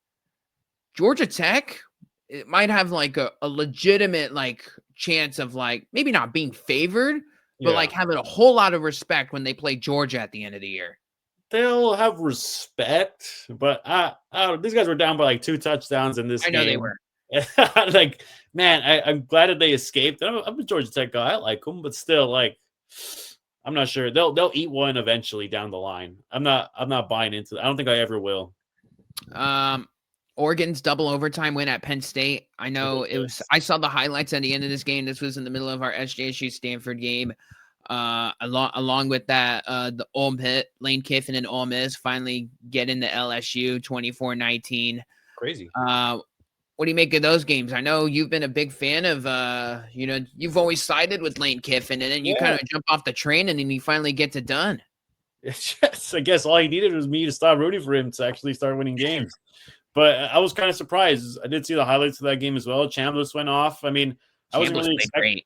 A: Georgia Tech, it might have like a legitimate like chance of like maybe not being favored, but like
B: Yeah.
A: having a whole lot of respect when they play Georgia at the end of the year.
B: They'll have respect, but these guys were down by like 2 touchdowns in this
A: I know they
B: game.
A: were.
B: Like, man, I'm glad that they escaped. I'm a Georgia Tech guy. I like them, but still, like, I'm not sure. They'll eat one eventually down the line. I'm not buying into that. I don't think I ever will.
A: Oregon's double overtime win at Penn State. I know it was. I saw the highlights at the end of this game. This was in the middle of our SJSU Stanford game. Along with that, the Ole Miss, Lane Kiffin and Ole Miss finally get into LSU 24-19.
B: Crazy.
A: What do you make of those games? I know you've been a big fan of, you've always sided with Lane Kiffin, and then you kind of jump off the train, and then you finally get it done.
B: Yes, I guess all he needed was me to stop rooting for him to actually start winning games. But I was kind of surprised. I did see the highlights of that game as well. Chambliss went off. I mean, I wasn't really expecting.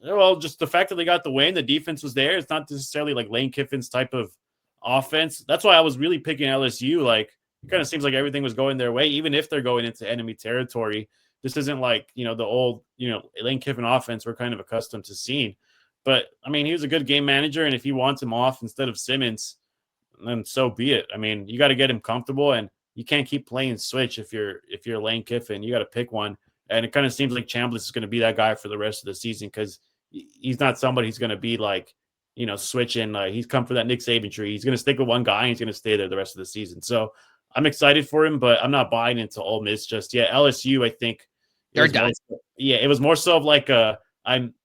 B: Well, just the fact that they got the win, the defense was there. It's not necessarily like Lane Kiffin's type of offense. That's why I was really picking LSU. Like, it kind of seems like everything was going their way, even if they're going into enemy territory. This isn't like, the old, Lane Kiffin offense we're kind of accustomed to seeing. But, I mean, he was a good game manager, and if he wants him off instead of Simmons, then so be it. I mean, you got to get him comfortable, and you can't keep playing switch if you're Lane Kiffin. You got to pick one. And it kind of seems like Chambliss is going to be that guy for the rest of the season because he's not somebody who's going to be like, switching. He's come for that Nick Saban tree. He's going to stick with one guy and he's going to stay there the rest of the season. So I'm excited for him, but I'm not buying into Ole Miss just yet. LSU, I think
A: they're done.
B: It was more so of like I'm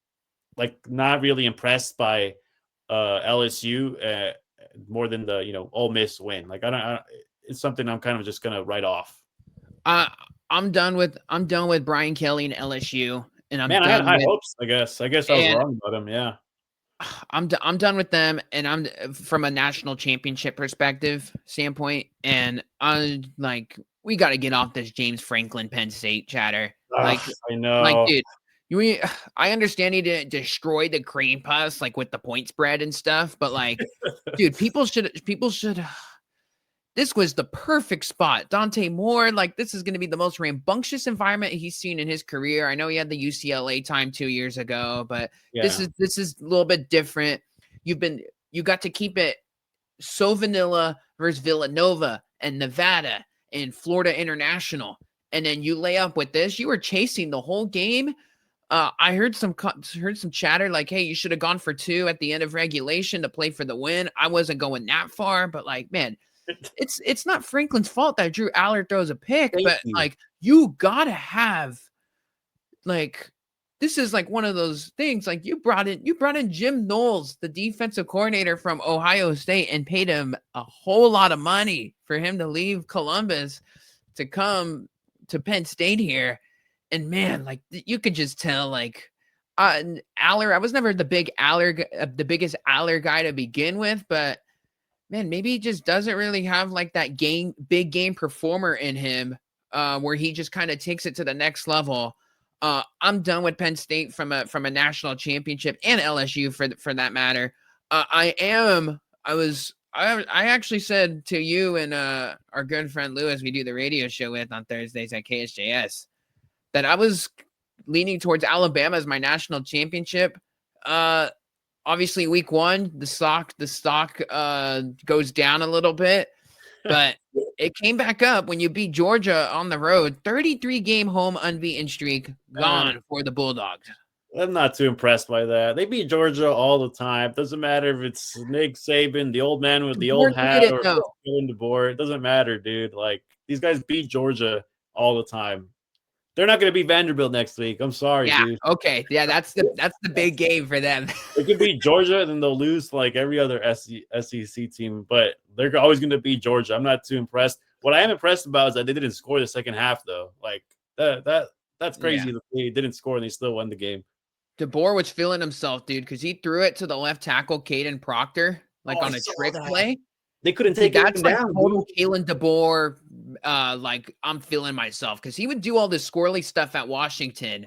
B: like not really impressed by LSU more than the Ole Miss win. Like it's something I'm kind of just going to write off.
A: I'm done with Brian Kelly and LSU, and
B: I had high hopes. I guess I was wrong about him. Yeah,
A: I'm done with them, and I'm from a national championship perspective standpoint, and I'm like, we got to get off this James Franklin Penn State chatter. Like,
B: I know,
A: like, dude, I understand he didn't destroy the cream puffs like with the point spread and stuff, but like, dude, people should. This was the perfect spot. Dante Moore, like, this is going to be the most rambunctious environment he's seen in his career. I know he had the UCLA time 2 years ago, but this is a little bit different. You got to keep it so vanilla versus Villanova and Nevada and Florida International. And then you lay up with this. You were chasing the whole game. I heard some chatter like, hey, you should have gone for 2 at the end of regulation to play for the win. I wasn't going that far, but like, man, it's not Franklin's fault that Drew Aller throws a pick, like, you gotta have, like, this is like one of those things. Like, you brought in Jim Knowles, the defensive coordinator from Ohio State, and paid him a whole lot of money for him to leave Columbus to come to Penn State here. And man, like, you could just tell, like, Aller, I was never the biggest Aller guy to begin with, but man, maybe he just doesn't really have like that big game performer in him, where he just kind of takes it to the next level. I'm done with Penn State from a national championship and LSU for that matter. I actually said to you and our good friend Lewis, we do the radio show with on Thursdays at KSJS, that I was leaning towards Alabama as my national championship. Obviously week 1, the stock goes down a little bit, but it came back up when you beat Georgia on the road. 33-game home unbeaten streak gone for the Bulldogs.
B: I'm not too impressed by that. They beat Georgia all the time. Doesn't matter if it's Nick Saban, the old man with the old hat, or Kalen DeBoer. It doesn't matter, dude. Like, these guys beat Georgia all the time. They're not going to beat Vanderbilt next week. I'm sorry, dude.
A: Okay. Yeah, that's the big game for them.
B: They could beat Georgia, and then they'll lose like every other SEC team, but they're always going to beat Georgia. I'm not too impressed. What I am impressed about is that they didn't score the second half, though. Like, that's crazy that they didn't score and they still won the game.
A: DeBoer was feeling himself, dude, because he threw it to the left tackle, Caden Proctor, on a trick play.
B: They couldn't take him down. That's
A: total Kalen DeBoer. I'm feeling myself, because he would do all this squirrely stuff at Washington,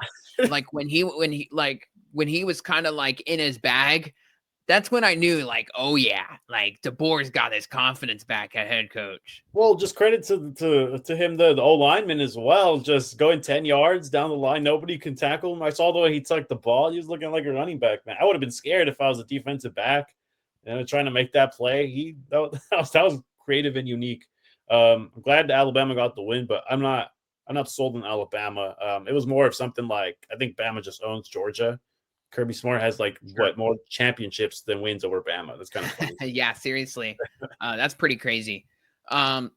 A: like when he was kind of like in his bag. That's when I knew, like, oh yeah, like DeBoer's got his confidence back at head coach.
B: Well, just credit to him, the O lineman as well, just going 10 yards down the line. Nobody can tackle him. I saw the way he tucked the ball. He was looking like a running back, man. I would have been scared if I was a defensive back and trying to make that play. That was creative and unique. I'm glad that Alabama got the win, but I'm not sold on Alabama. It was more of something like, I think Bama just owns Georgia. Kirby Smart has more championships than wins over Bama. That's kind of funny.
A: Yeah, seriously. That's pretty crazy. I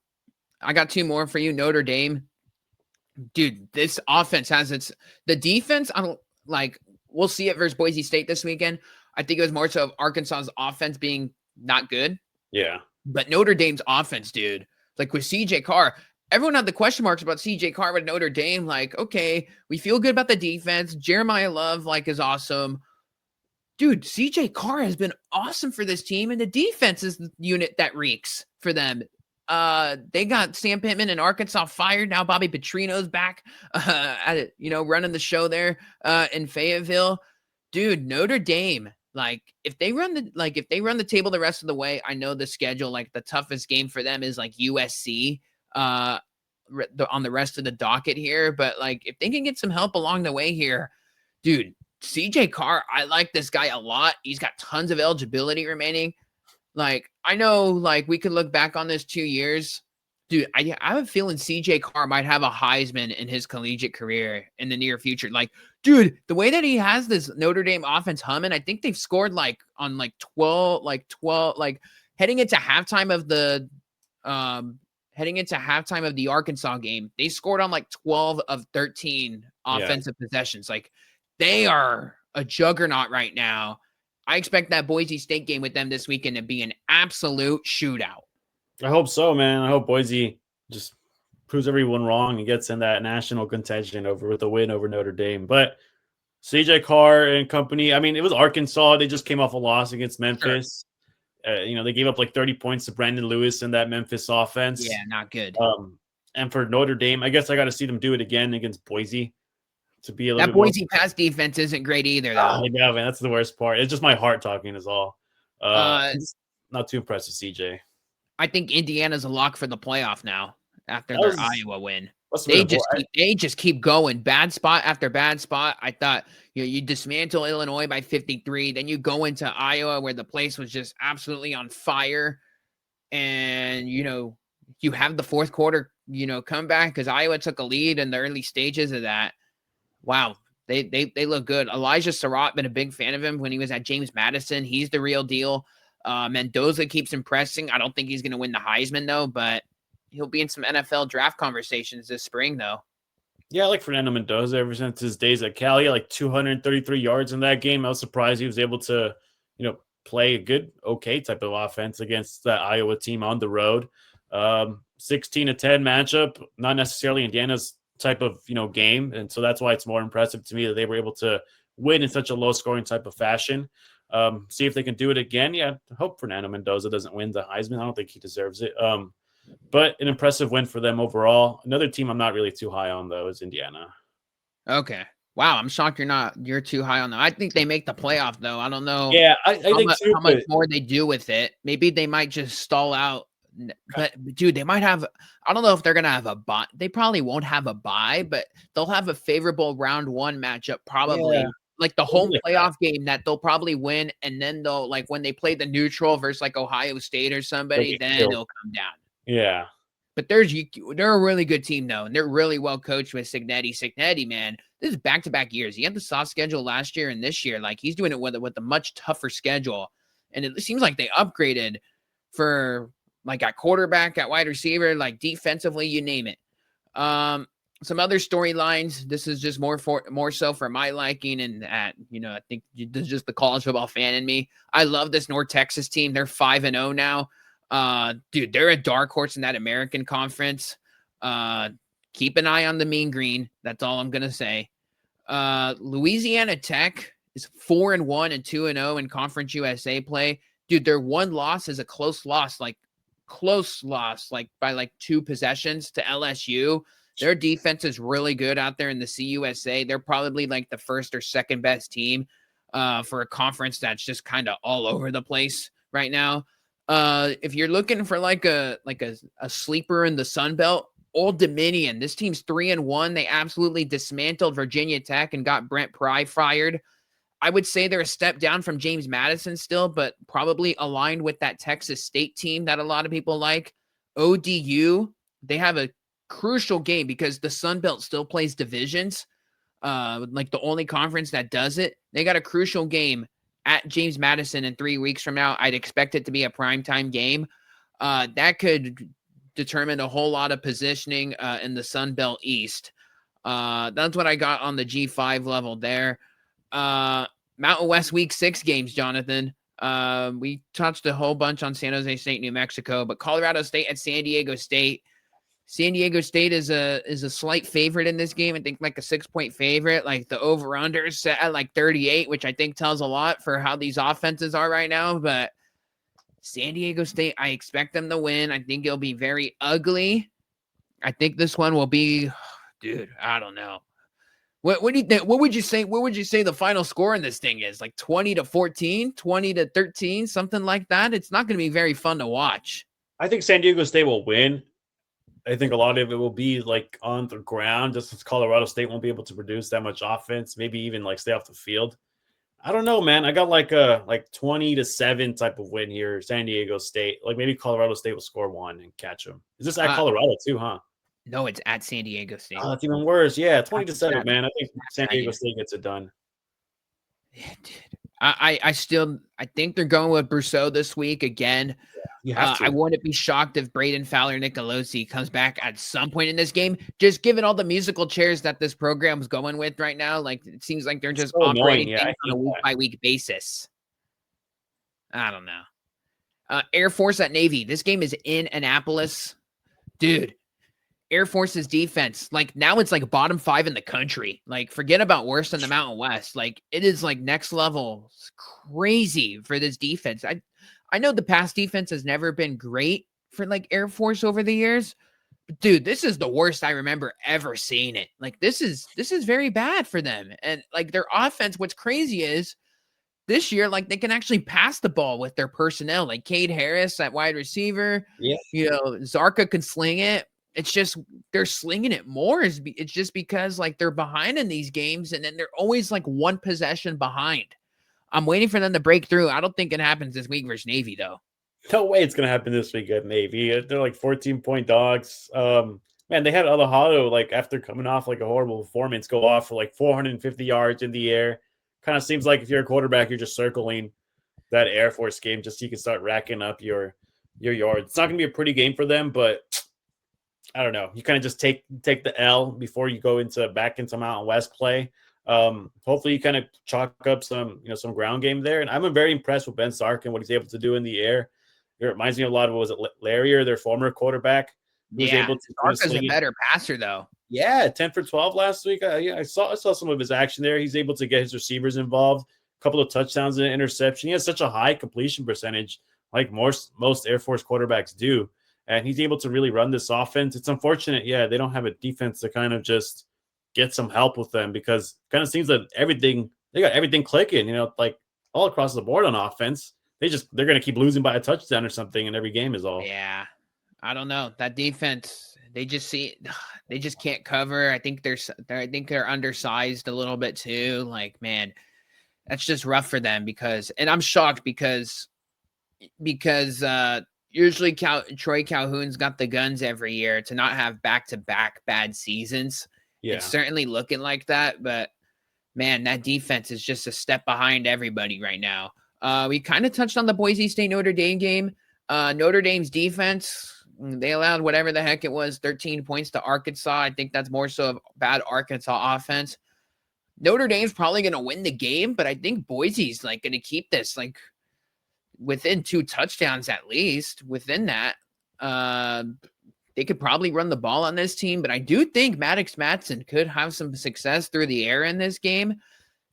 A: got 2 more for you. Notre Dame. Dude, this offense has the defense. We'll see it versus Boise State this weekend. I think it was more so of Arkansas's offense being not good.
B: Yeah.
A: But Notre Dame's offense, dude, like with CJ Carr, everyone had the question marks about CJ Carr with Notre Dame. Like, okay, we feel good about the defense. Jeremiah Love, is awesome. Dude, CJ Carr has been awesome for this team, and the defense is the unit that reeks for them. They got Sam Pittman in Arkansas fired. Now Bobby Petrino's back, running the show there in Fayetteville. Dude, Notre Dame, if they run the table the rest of the way, I know the schedule, the toughest game for them is USC. On the rest of the docket here, but if they can get some help along the way here, dude, CJ Carr, I like this guy a lot. He's got tons of eligibility remaining. I know, we could look back on this 2 years, dude. I have a feeling CJ Carr might have a Heisman in his collegiate career in the near future. Dude, the way that he has this Notre Dame offense humming, I think they've scored on 12, heading into halftime of the Arkansas game, they scored on 12 of 13 offensive possessions. They are a juggernaut right now. I expect that Boise State game with them this weekend to be an absolute shootout.
B: I hope so, man. I hope Boise just proves everyone wrong and gets in that national contention with a win over Notre Dame. But CJ Carr and company, I mean, it was Arkansas. They just came off a loss against Memphis. Sure. They gave up 30 points to Brandon Lewis in that Memphis offense.
A: Yeah, not good.
B: And for Notre Dame, I guess I got to see them do it again against Boise to be a little
A: bit Boise pass defense isn't great either, though.
B: Yeah, man, that's the worst part. It's just my heart talking is all. Not too impressed with CJ.
A: I think Indiana's a lock for the playoff now after their Iowa win. They just keep going, bad spot after bad spot. I thought you dismantle Illinois by 53, then you go into Iowa where the place was just absolutely on fire, and you have the fourth quarter come back because Iowa took a lead in the early stages of that. Wow, they look good. Elijah Surratt, been a big fan of him when he was at James Madison. He's the real deal. Mendoza keeps impressing. I don't think he's going to win the Heisman though, but he'll be in some NFL draft conversations this spring, though.
B: Yeah, I like Fernando Mendoza ever since his days at Cal. He had 233 yards in that game. I was surprised he was able to, play a good, okay type of offense against that Iowa team on the road. 16-10 matchup, not necessarily Indiana's type of, game. And so that's why it's more impressive to me that they were able to win in such a low-scoring type of fashion. See if they can do it again. Yeah, I hope Fernando Mendoza doesn't win the Heisman. I don't think he deserves it. But an impressive win for them overall. Another team I'm not really too high on, though, is Indiana.
A: Okay. Wow, I'm shocked you're too high on them. I think they make the playoff though. I don't know
B: Yeah, I think too,
A: how much
B: but
A: more they do with it. Maybe they might just stall out. But dude, they might have. I don't know if they're gonna have a bye. They probably won't have a bye, but they'll have a favorable round one matchup.
B: yeah,
A: Probably like the
B: something
A: home
B: like that.
A: playoff game that they'll probably win, and then they'll like when they play the neutral versus like Ohio State or
B: They'll
A: somebody,
B: get
A: then
B: killed.
A: it'll come down.
B: Yeah.
A: But they're a really good team though, and they're really well coached with Signetti. Signetti, man, this is back-to-back years. He had the soft schedule last year and this year. Like he's doing it with a much tougher schedule, and it seems like they upgraded for like at quarterback, at wide receiver, like defensively, you name it. Some other storylines. This is just more so for my liking, and I think this is just the college football fan in me. I love this North Texas team. They're 5-0 now. Dude, they're a dark horse in that American Conference. Keep an eye on the Mean Green. That's all I'm gonna say. Louisiana Tech is 4-1 and 2-0 in Conference USA play. Dude, their one loss is a close loss, like by like 2 possessions to LSU. Their defense is really good out there in the CUSA. They're probably like the first or second best team for a conference that's just kind of all over the place right now. If you're looking for like a sleeper in the Sun Belt, Old Dominion. This team's 3-1. They absolutely dismantled Virginia Tech and got Brent Pry fired. I would say they're a step down from James Madison still, but probably aligned with that Texas State team that a lot of people like. ODU, they have a crucial game because the Sun Belt still plays divisions. Like the only conference that does it. They got a crucial game at James Madison in 3 weeks from now. I'd expect it to be a primetime game. That could determine a whole lot of positioning in the Sun Belt East. That's what I got on the G5 level there. Mountain West Week 6 games, Jonathan. We touched a whole bunch on San Jose State, New Mexico, but Colorado State at San Diego State. San Diego State is a slight favorite in this game. I think like a 6-point favorite. Like the over/under is set at like 38, which I think tells a lot for how these offenses are right now. But San Diego State, I expect them to win. I think it'll be very ugly. I think this one will be, dude, I don't know. What do you think? What would you say? What would you say the final score in this thing is? Like 20-14, 20-13, something like that? It's not going to be very fun to watch.
B: I think San Diego State will win. I think a lot of it will be like on the ground, just as Colorado State won't be able to produce that much offense, maybe even like stay off the field. I don't know, man. I got like a 20-7 type of win here, San Diego State. Like maybe Colorado State will score 1 and catch them. Is this at Colorado too, huh?
A: No, it's at San Diego State.
B: Oh, that's even worse. Yeah, 20-7, man. I think San Diego State gets it done.
A: Yeah, dude. I think they're going with Brousseau this week again.
B: You have to.
A: I wouldn't be shocked if Braden Fowler Nicolosi comes back at some point in this game. Just given all the musical chairs that this program's going with right now, like it seems like they're just
B: so
A: operating
B: annoying.
A: things on a week-by-week basis. I don't know. Air Force at Navy. This game is in Annapolis. Dude, Air Force's defense, like now it's like bottom 5 in the country. Like forget about worse than the Mountain West. Like it is like next level. It's crazy for this defense. I know the past defense has never been great for like Air Force over the years. But dude, this is the worst I remember ever seeing it. Like this is very bad for them. And like their offense, what's crazy is this year, like they can actually pass the ball with their personnel, like Cade Harris at wide receiver.
B: Yeah.
A: Zarka can sling it. It's just they're slinging it more. It's just because like they're behind in these games, and then they're always like one possession behind. I'm waiting for them to break through. I don't think it happens this week versus Navy though.
B: No way it's gonna happen this week at Navy. They're like 14-point dogs. Man, they had Alejandro like after coming off like a horrible performance, go off for like 450 yards in the air. Kind of seems like if you're a quarterback, you're just circling that Air Force game just so you can start racking up your yards. It's not gonna be a pretty game for them, but I don't know. You kind of just take the L before you go back into Mountain West play. Hopefully you kind of chalk up some ground game there. And I'm very impressed with Ben Sark and what he's able to do in the air. It reminds me a lot of, was it Larrier, their former quarterback, who was able to
A: Sark is a better passer though.
B: Yeah, 10 for 12 last week. I saw some of his action there. He's able to get his receivers involved. A couple of touchdowns and an interception. He has such a high completion percentage, like most Air Force quarterbacks do. And he's able to really run this offense. It's unfortunate, they don't have a defense to kind of just get some help with them because it kind of seems that they got everything clicking, like all across the board on offense. They're going to keep losing by a touchdown or something in every game is all.
A: Yeah. I don't know. That defense, they just can't cover. I think they're undersized a little bit too. Like, man, that's just rough for them and I'm shocked because usually Troy Calhoun's got the guns every year to not have back-to-back bad seasons.
B: Yeah.
A: It's certainly looking like that, but man, that defense is just a step behind everybody right now. We kind of touched on the Boise State Notre Dame game. Notre Dame's defense, they allowed whatever the heck it was, 13 points to Arkansas. I think that's more so of bad Arkansas offense. Notre Dame's probably going to win the game, but I think Boise's like going to keep this like within 2 touchdowns at least. Within that, they could probably run the ball on this team, but I do think Maddox Matson could have some success through the air in this game.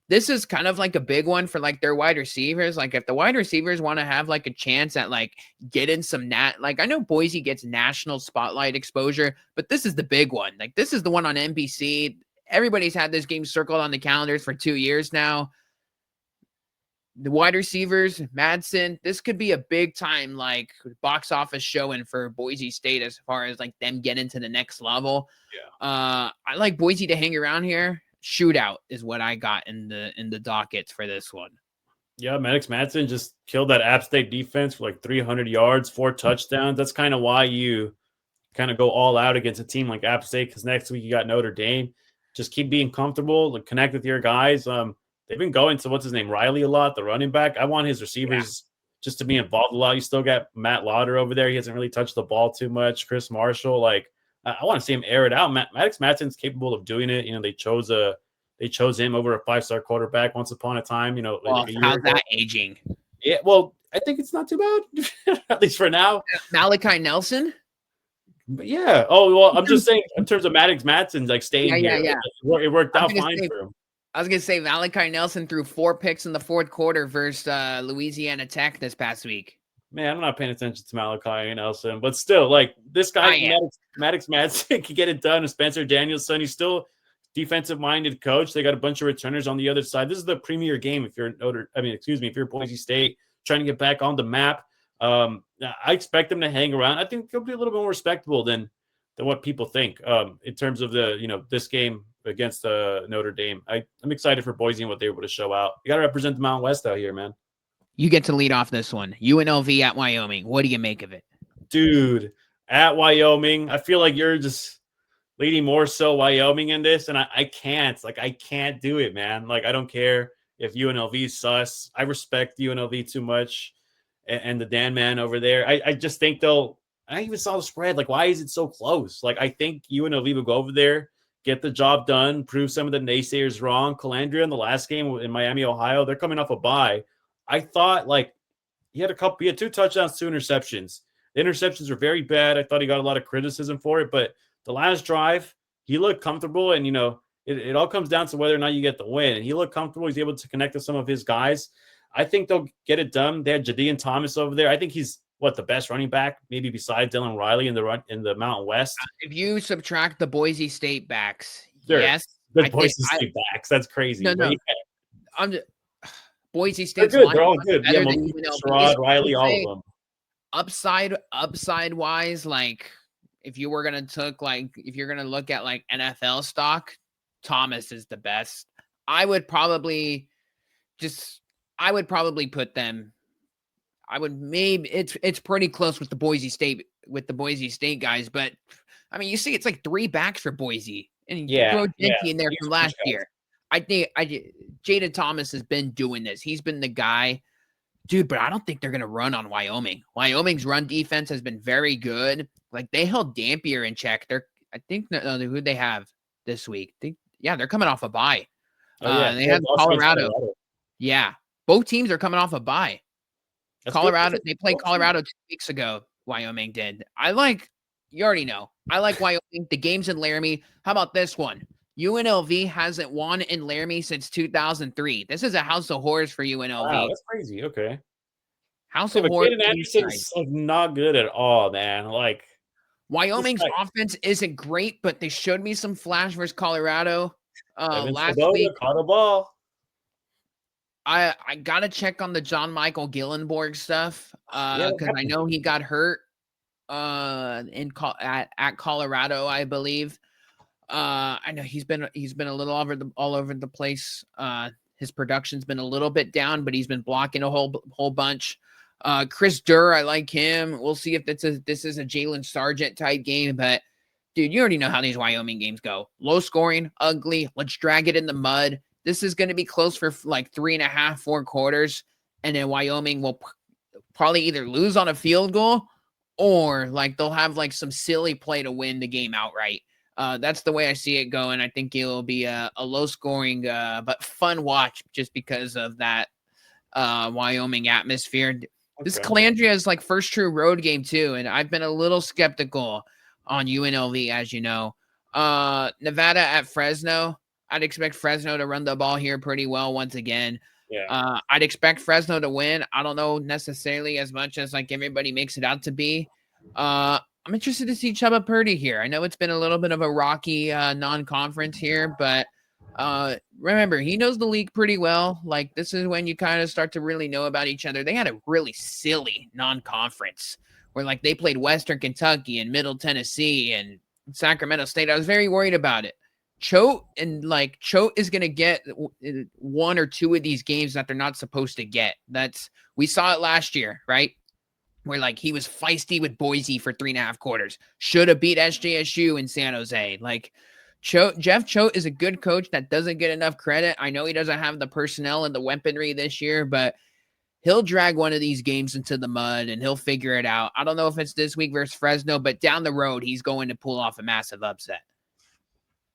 A: This is kind of like a big one for like their wide receivers. Like if the wide receivers want to have like a chance at like getting some like I know Boise gets national spotlight exposure, but this is the big one. Like this is the one on NBC. Everybody's had this game circled on the calendars for 2 years now. The wide receivers, Madsen, this could be a big time like box office showing for Boise State as far as like them getting to the next level.
B: Yeah.
A: I like Boise to hang around here. Shootout is what I got in the dockets for this one.
B: Yeah, Maddox Matson just killed that App State defense for like 300 yards, 4 touchdowns. That's kind of why you kind of go all out against a team like App State, because next week you got Notre Dame. Just keep being comfortable, like connect with your guys. They've been going to what's his name, Riley, a lot, the running back. I want his receivers just to be involved a lot. You still got Matt Lauder over there. He hasn't really touched the ball too much. Chris Marshall, like I want to see him air it out. Maddox Matson's capable of doing it. They chose him over a 5-star quarterback once upon a time.
A: Well, how's that aging?
B: Yeah, well, I think it's not too bad, at least for now.
A: Malachi Nelson.
B: But yeah. Oh well, I'm just saying in terms of Maddox Matson's like staying here.
A: Yeah.
B: It worked out fine for him.
A: I was gonna say Malachi Nelson threw 4 picks in the fourth quarter versus Louisiana Tech this past week.
B: Man, I'm not paying attention to Malachi Nelson, but still, like this guy, Maddox Matson can get it done. And Spencer Danielson, he's still defensive-minded coach. They got a bunch of returners on the other side. This is the premier game if you're if you're Boise State trying to get back on the map. I expect them to hang around. I think they'll be a little bit more respectable than what people think in terms of the this game against Notre Dame. I'm excited for Boise and what they're able to show out. You got to represent the Mountain West out here, man.
A: You get to lead off this one. UNLV at Wyoming. What do you make of it?
B: Dude, at Wyoming, I feel like you're just leading more so Wyoming in this, and I can't do it, man. Like, I don't care if UNLV sus. I respect UNLV too much and the Dan man over there. I just think I even saw the spread. Like, why is it so close? Like, I think UNLV will go over there, get the job done, prove some of the naysayers wrong. Calandria in the last game in Miami, Ohio, they're coming off a bye. I thought, like, he had 2 touchdowns, 2 interceptions. The interceptions were very bad. I thought he got a lot of criticism for it, but the last drive, he looked comfortable, and, it all comes down to whether or not you get the win. And he looked comfortable. He's able to connect with some of his guys. I think they'll get it done. They had Jadian Thomas over there. I think he's the best running back, maybe besides Dylan Riley in the Mountain West.
A: If you subtract the Boise State backs,
B: sure.
A: yes.
B: The Boise State backs. That's crazy.
A: No. I'm just, Boise State's
B: they're good. They're all good.
A: Yeah,
B: Sherrod, Riley, all of them.
A: Upside wise, like if you're gonna look at like NFL stock, Thomas is the best. I would probably put them. It's pretty close with the Boise State guys, but I mean, you see, it's like 3 backs for Boise, and you throw Dinky in there from last year. I think Jada Thomas has been doing this. He's been the guy, dude. But I don't think they're gonna run on Wyoming. Wyoming's run defense has been very good. Like they held Dampier in check. I think who they have this week. They're coming off a bye. They had Colorado. Yeah, both teams are coming off a bye. That's Colorado, they played Colorado 2 weeks ago. Wyoming did. You already know. I like Wyoming. The game's in Laramie. How about this one? UNLV hasn't won in Laramie since 2003. This is a house of horrors for UNLV.
B: Wow, that's crazy. Okay.
A: House of horrors.
B: Anderson's like not good at all, man. Like,
A: Wyoming's offense isn't great, but they showed me some flash versus Colorado last week.
B: Caught a ball.
A: I gotta check on the John Michael Gillenborg stuff because I know he got hurt at Colorado, I believe. I know he's been a little all over the place. His production's been a little bit down, but he's been blocking a whole bunch. Chris Durr, I like him. We'll see if this is a Jalen Sargent type game, but dude, you already know how these Wyoming games go. Low scoring, ugly. Let's drag it in the mud. This is going to be close for like 3.5, 4 quarters, and then Wyoming will probably either lose on a field goal or like they'll have like some silly play to win the game outright. That's the way I see it going. I think it'll be a low scoring but fun watch just because of that Wyoming atmosphere. Okay. This Calandria is like first true road game too, and I've been a little skeptical on UNLV, as you know. Nevada at Fresno. I'd expect Fresno to run the ball here pretty well once again. Yeah. I'd expect Fresno to win. I don't know necessarily as much as like everybody makes it out to be. I'm interested to see Chubba Purdy here. I know it's been a little bit of a rocky non-conference here, but remember, he knows the league pretty well. Like, this is when you kind of start to really know about each other. They had a really silly non-conference where, like, they played Western Kentucky and Middle Tennessee and Sacramento State. I was very worried about it. Choate is going to get 1 or 2 of these games that they're not supposed to get. We saw it last year, right? Where like he was feisty with Boise for 3.5 quarters. Should have beat SJSU in San Jose. Like Jeff Choate is a good coach that doesn't get enough credit. I know he doesn't have the personnel and the weaponry this year, but he'll drag one of these games into the mud and he'll figure it out. I don't know if it's this week versus Fresno, but down the road, he's going to pull off a massive upset.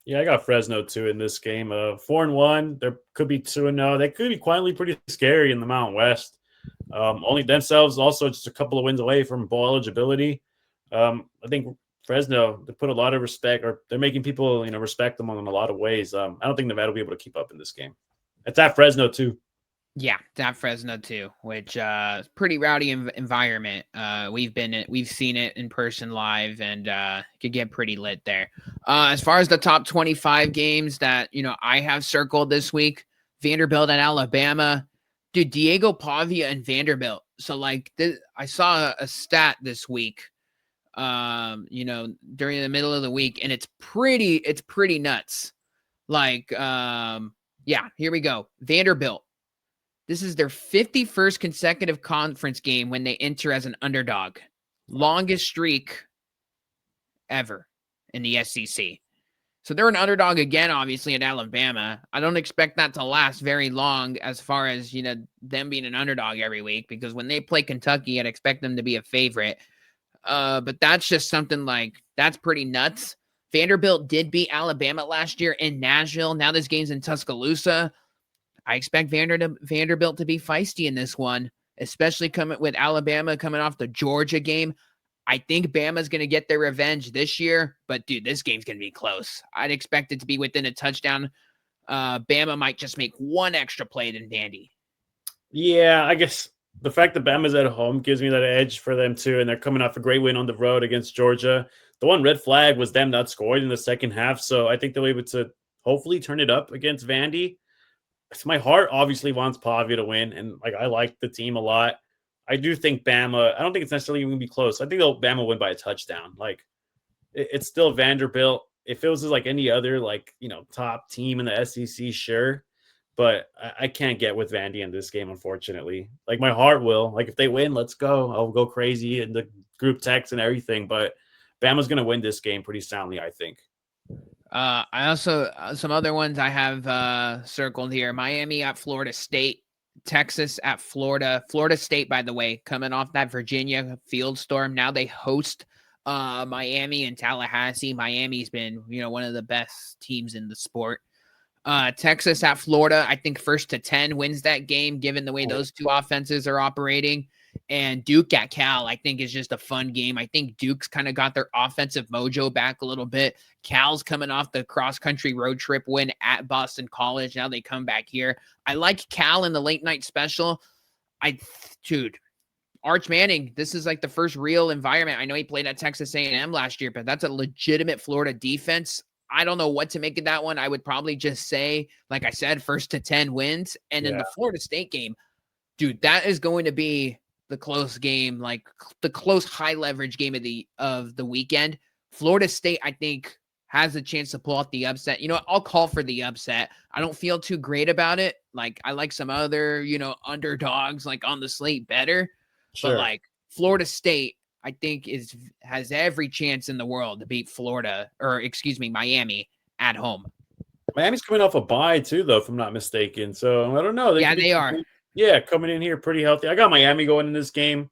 B: Yeah, I got Fresno too in this game. 4-1. There could be 2-0. They could be quietly pretty scary in the Mountain West. Only themselves also just a couple of wins away from bowl eligibility. I think Fresno, they put a lot of respect, or they're making people, respect them in a lot of ways. I don't think Nevada will be able to keep up in this game. It's at Fresno too.
A: Yeah, it's at Fresno too, which is pretty rowdy environment. We've seen it in person live, and could get pretty lit there. As far as the top 25 games that I have circled this week, Vanderbilt and Alabama. Dude, Diego Pavia and Vanderbilt. So like I saw a stat this week, during the middle of the week, and it's pretty nuts. Like, yeah, here we go. Vanderbilt. This is their 51st consecutive conference game when they enter as an underdog. Longest streak ever in the SEC. So they're an underdog again, obviously, in Alabama. I don't expect that to last very long as far as, them being an underdog every week, because when they play Kentucky, I'd expect them to be a favorite. But that's just something like, that's pretty nuts. Vanderbilt did beat Alabama last year in Nashville. Now this game's in Tuscaloosa. I expect Vanderbilt to be feisty in this one, especially coming with Alabama coming off the Georgia game. I think Bama's going to get their revenge this year, but dude, this game's going to be close. I'd expect it to be within a touchdown. Bama might just make one extra play than Vandy.
B: Yeah, I guess the fact that Bama's at home gives me that edge for them too, and they're coming off a great win on the road against Georgia. The one red flag was them not scoring in the second half, so I think they'll be able to hopefully turn it up against Vandy. My heart obviously wants Pavia to win, and I like the team a lot. I do think Bama, I don't think it's necessarily going to be close. I think Bama win by a touchdown. It's still Vanderbilt. If it was like any other, top team in the SEC, sure. But I can't get with Vandy in this game, unfortunately. My heart will. If they win, let's go. I'll go crazy in the group text and everything. But Bama's going to win this game pretty soundly, I think.
A: I also, some other ones I have circled here. Miami at Florida State. Texas at Florida. Florida State, by the way, coming off that Virginia field storm. Now they host Miami and Tallahassee. Miami's been, one of the best teams in the sport. Texas at Florida, I think 1st to 10 wins that game, given the way those two offenses are operating. And Duke at Cal, I think, is just a fun game. I think Duke's kind of got their offensive mojo back a little bit. Cal's coming off the cross-country road trip win at Boston College. Now they come back here. I like Cal in the late night special. Dude, Arch Manning, this is like the first real environment. I know he played at Texas A&M last year, but that's a legitimate Florida defense. I don't know what to make of that one. I would probably just say, like I said, 1 to 10 wins. And in
B: Yeah,
A: the Florida State game, dude, that is going to be the close game, like the close high leverage game of the weekend. Florida State, I think, has a chance to pull out the upset. You know what? I'll call for the upset. I don't feel too great about it. Like I like some other, underdogs like on the slate better, but
B: sure.
A: like Florida State, I think has every chance in the world to beat Florida or excuse me, Miami at home.
B: Miami's coming off a bye too, though, if I'm not mistaken. So I don't know. They
A: Yeah,
B: could be,
A: they are.
B: yeah, coming in here pretty healthy. I got Miami going in this game.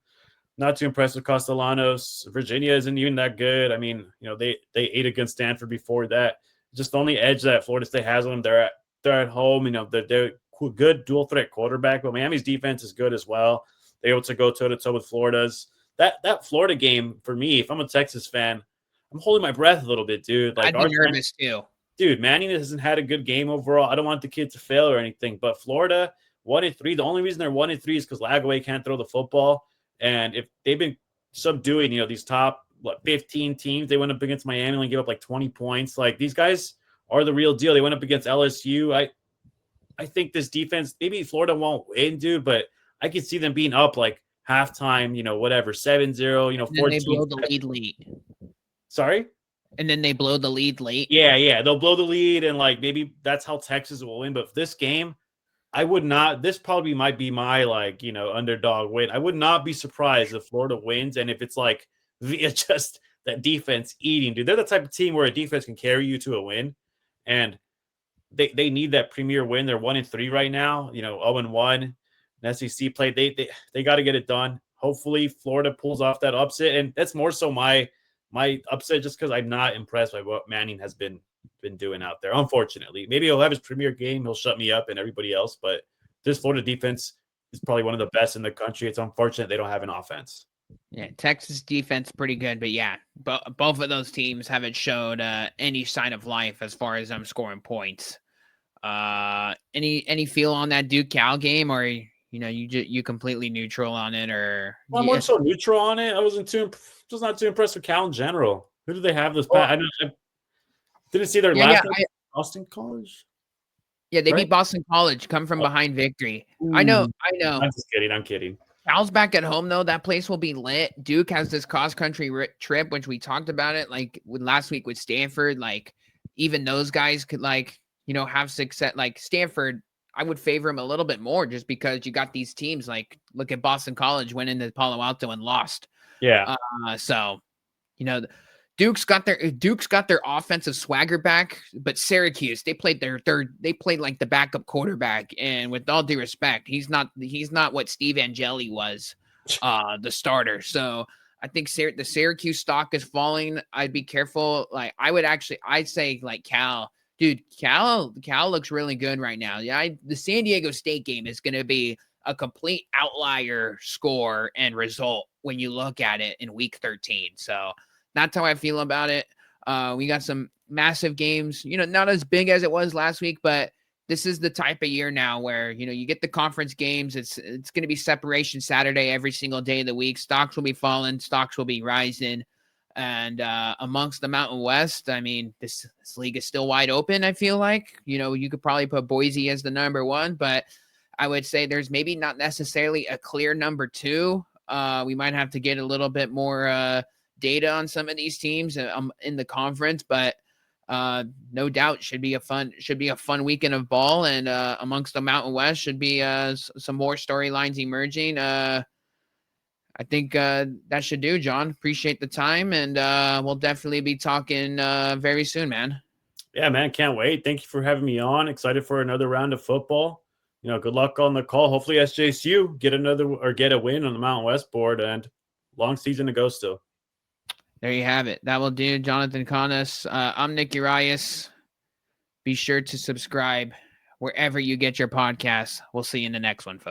B: Not too impressed with Castellanos. Virginia isn't even that good. I mean, they ate against Stanford before that. Just the only edge that Florida State has on them, they're at home. They're good dual threat quarterback, but Miami's defense is good as well. They're able to go toe to toe with Florida's. That Florida game for me, if I'm a Texas fan, I'm holding my breath a little bit, dude. Like
A: I'd be nervous too.
B: Dude, Manning hasn't had a good game overall. I don't want the kid to fail or anything, but Florida 1-3. The only reason they're 1-3 is because Lagaway can't throw the football. And if they've been subduing, these top 15 teams, they went up against Miami and gave up like 20 points. Like these guys are the real deal. They went up against LSU. I think this defense, maybe Florida won't win, dude, but I could see them being up like halftime, whatever, 7-0,
A: And then
B: 14.
A: they blow the lead late.
B: Sorry?
A: And then they blow the lead late.
B: Yeah. They'll blow the lead, and like maybe that's how Texas will win. But this game, I would not. This probably might be my underdog win. I would not be surprised if Florida wins, and if it's like via just that defense eating. Dude, they're the type of team where a defense can carry you to a win, and they need that premier win. They're 1-3 right now. 0-1. An SEC play. They got to get it done. Hopefully, Florida pulls off that upset, and that's more so my upset just because I'm not impressed by what Manning has been doing out there. Unfortunately, maybe he'll have his premier game. He'll shut me up and everybody else. But this Florida defense is probably one of the best in the country. It's unfortunate they don't have an offense.
A: Yeah, Texas defense pretty good, but yeah, both of those teams haven't showed any sign of life as far as them scoring points. Any feel on that Duke Cal game, or you completely neutral on it, or
B: I'm more so neutral on it. I wasn't just not too impressed with Cal in general. Who do they have this past? I didn't see their last Boston College.
A: Yeah, they beat Boston College, come from behind victory.
B: Ooh.
A: I know.
B: I'm just kidding. I'm kidding.
A: Cal's back at home though. That place will be lit. Duke has this cross country trip, which we talked about it like last week with Stanford. Like even those guys could have success. Like Stanford, I would favor him a little bit more just because you got these teams like look at Boston College went into Palo Alto and lost.
B: Yeah.
A: So Duke's got their offensive swagger back, but Syracuse, they played like the backup quarterback, and with all due respect, he's not what Steve Angeli was, the starter. So I think the Syracuse stock is falling. I'd be careful. Like I'd say like Cal, dude. Cal looks really good right now. Yeah, the San Diego State game is going to be a complete outlier score and result when you look at it in week 13. So that's how I feel about it. We got some massive games, not as big as it was last week, but this is the type of year now where, you get the conference games. It's going to be separation Saturday every single day of the week. Stocks will be falling. Stocks will be rising. And amongst the Mountain West, I mean, this league is still wide open, I feel like. You could probably put Boise as the number one, but I would say there's maybe not necessarily a clear number two. We might have to get a little bit more data on some of these teams in the conference, but no doubt should be a fun weekend of ball, and amongst the Mountain West should be some more storylines emerging. I think that should do, John. Appreciate the time, and we'll definitely be talking very soon, man.
B: Yeah, man, can't wait. Thank you for having me on. Excited for another round of football. Good luck on the call. Hopefully SJSU get a win on the Mountain West board, and long season to go still.
A: There you have it. That will do. Jonathan Canas. I'm Nick Urias. Be sure to subscribe wherever you get your podcasts. We'll see you in the next one, folks.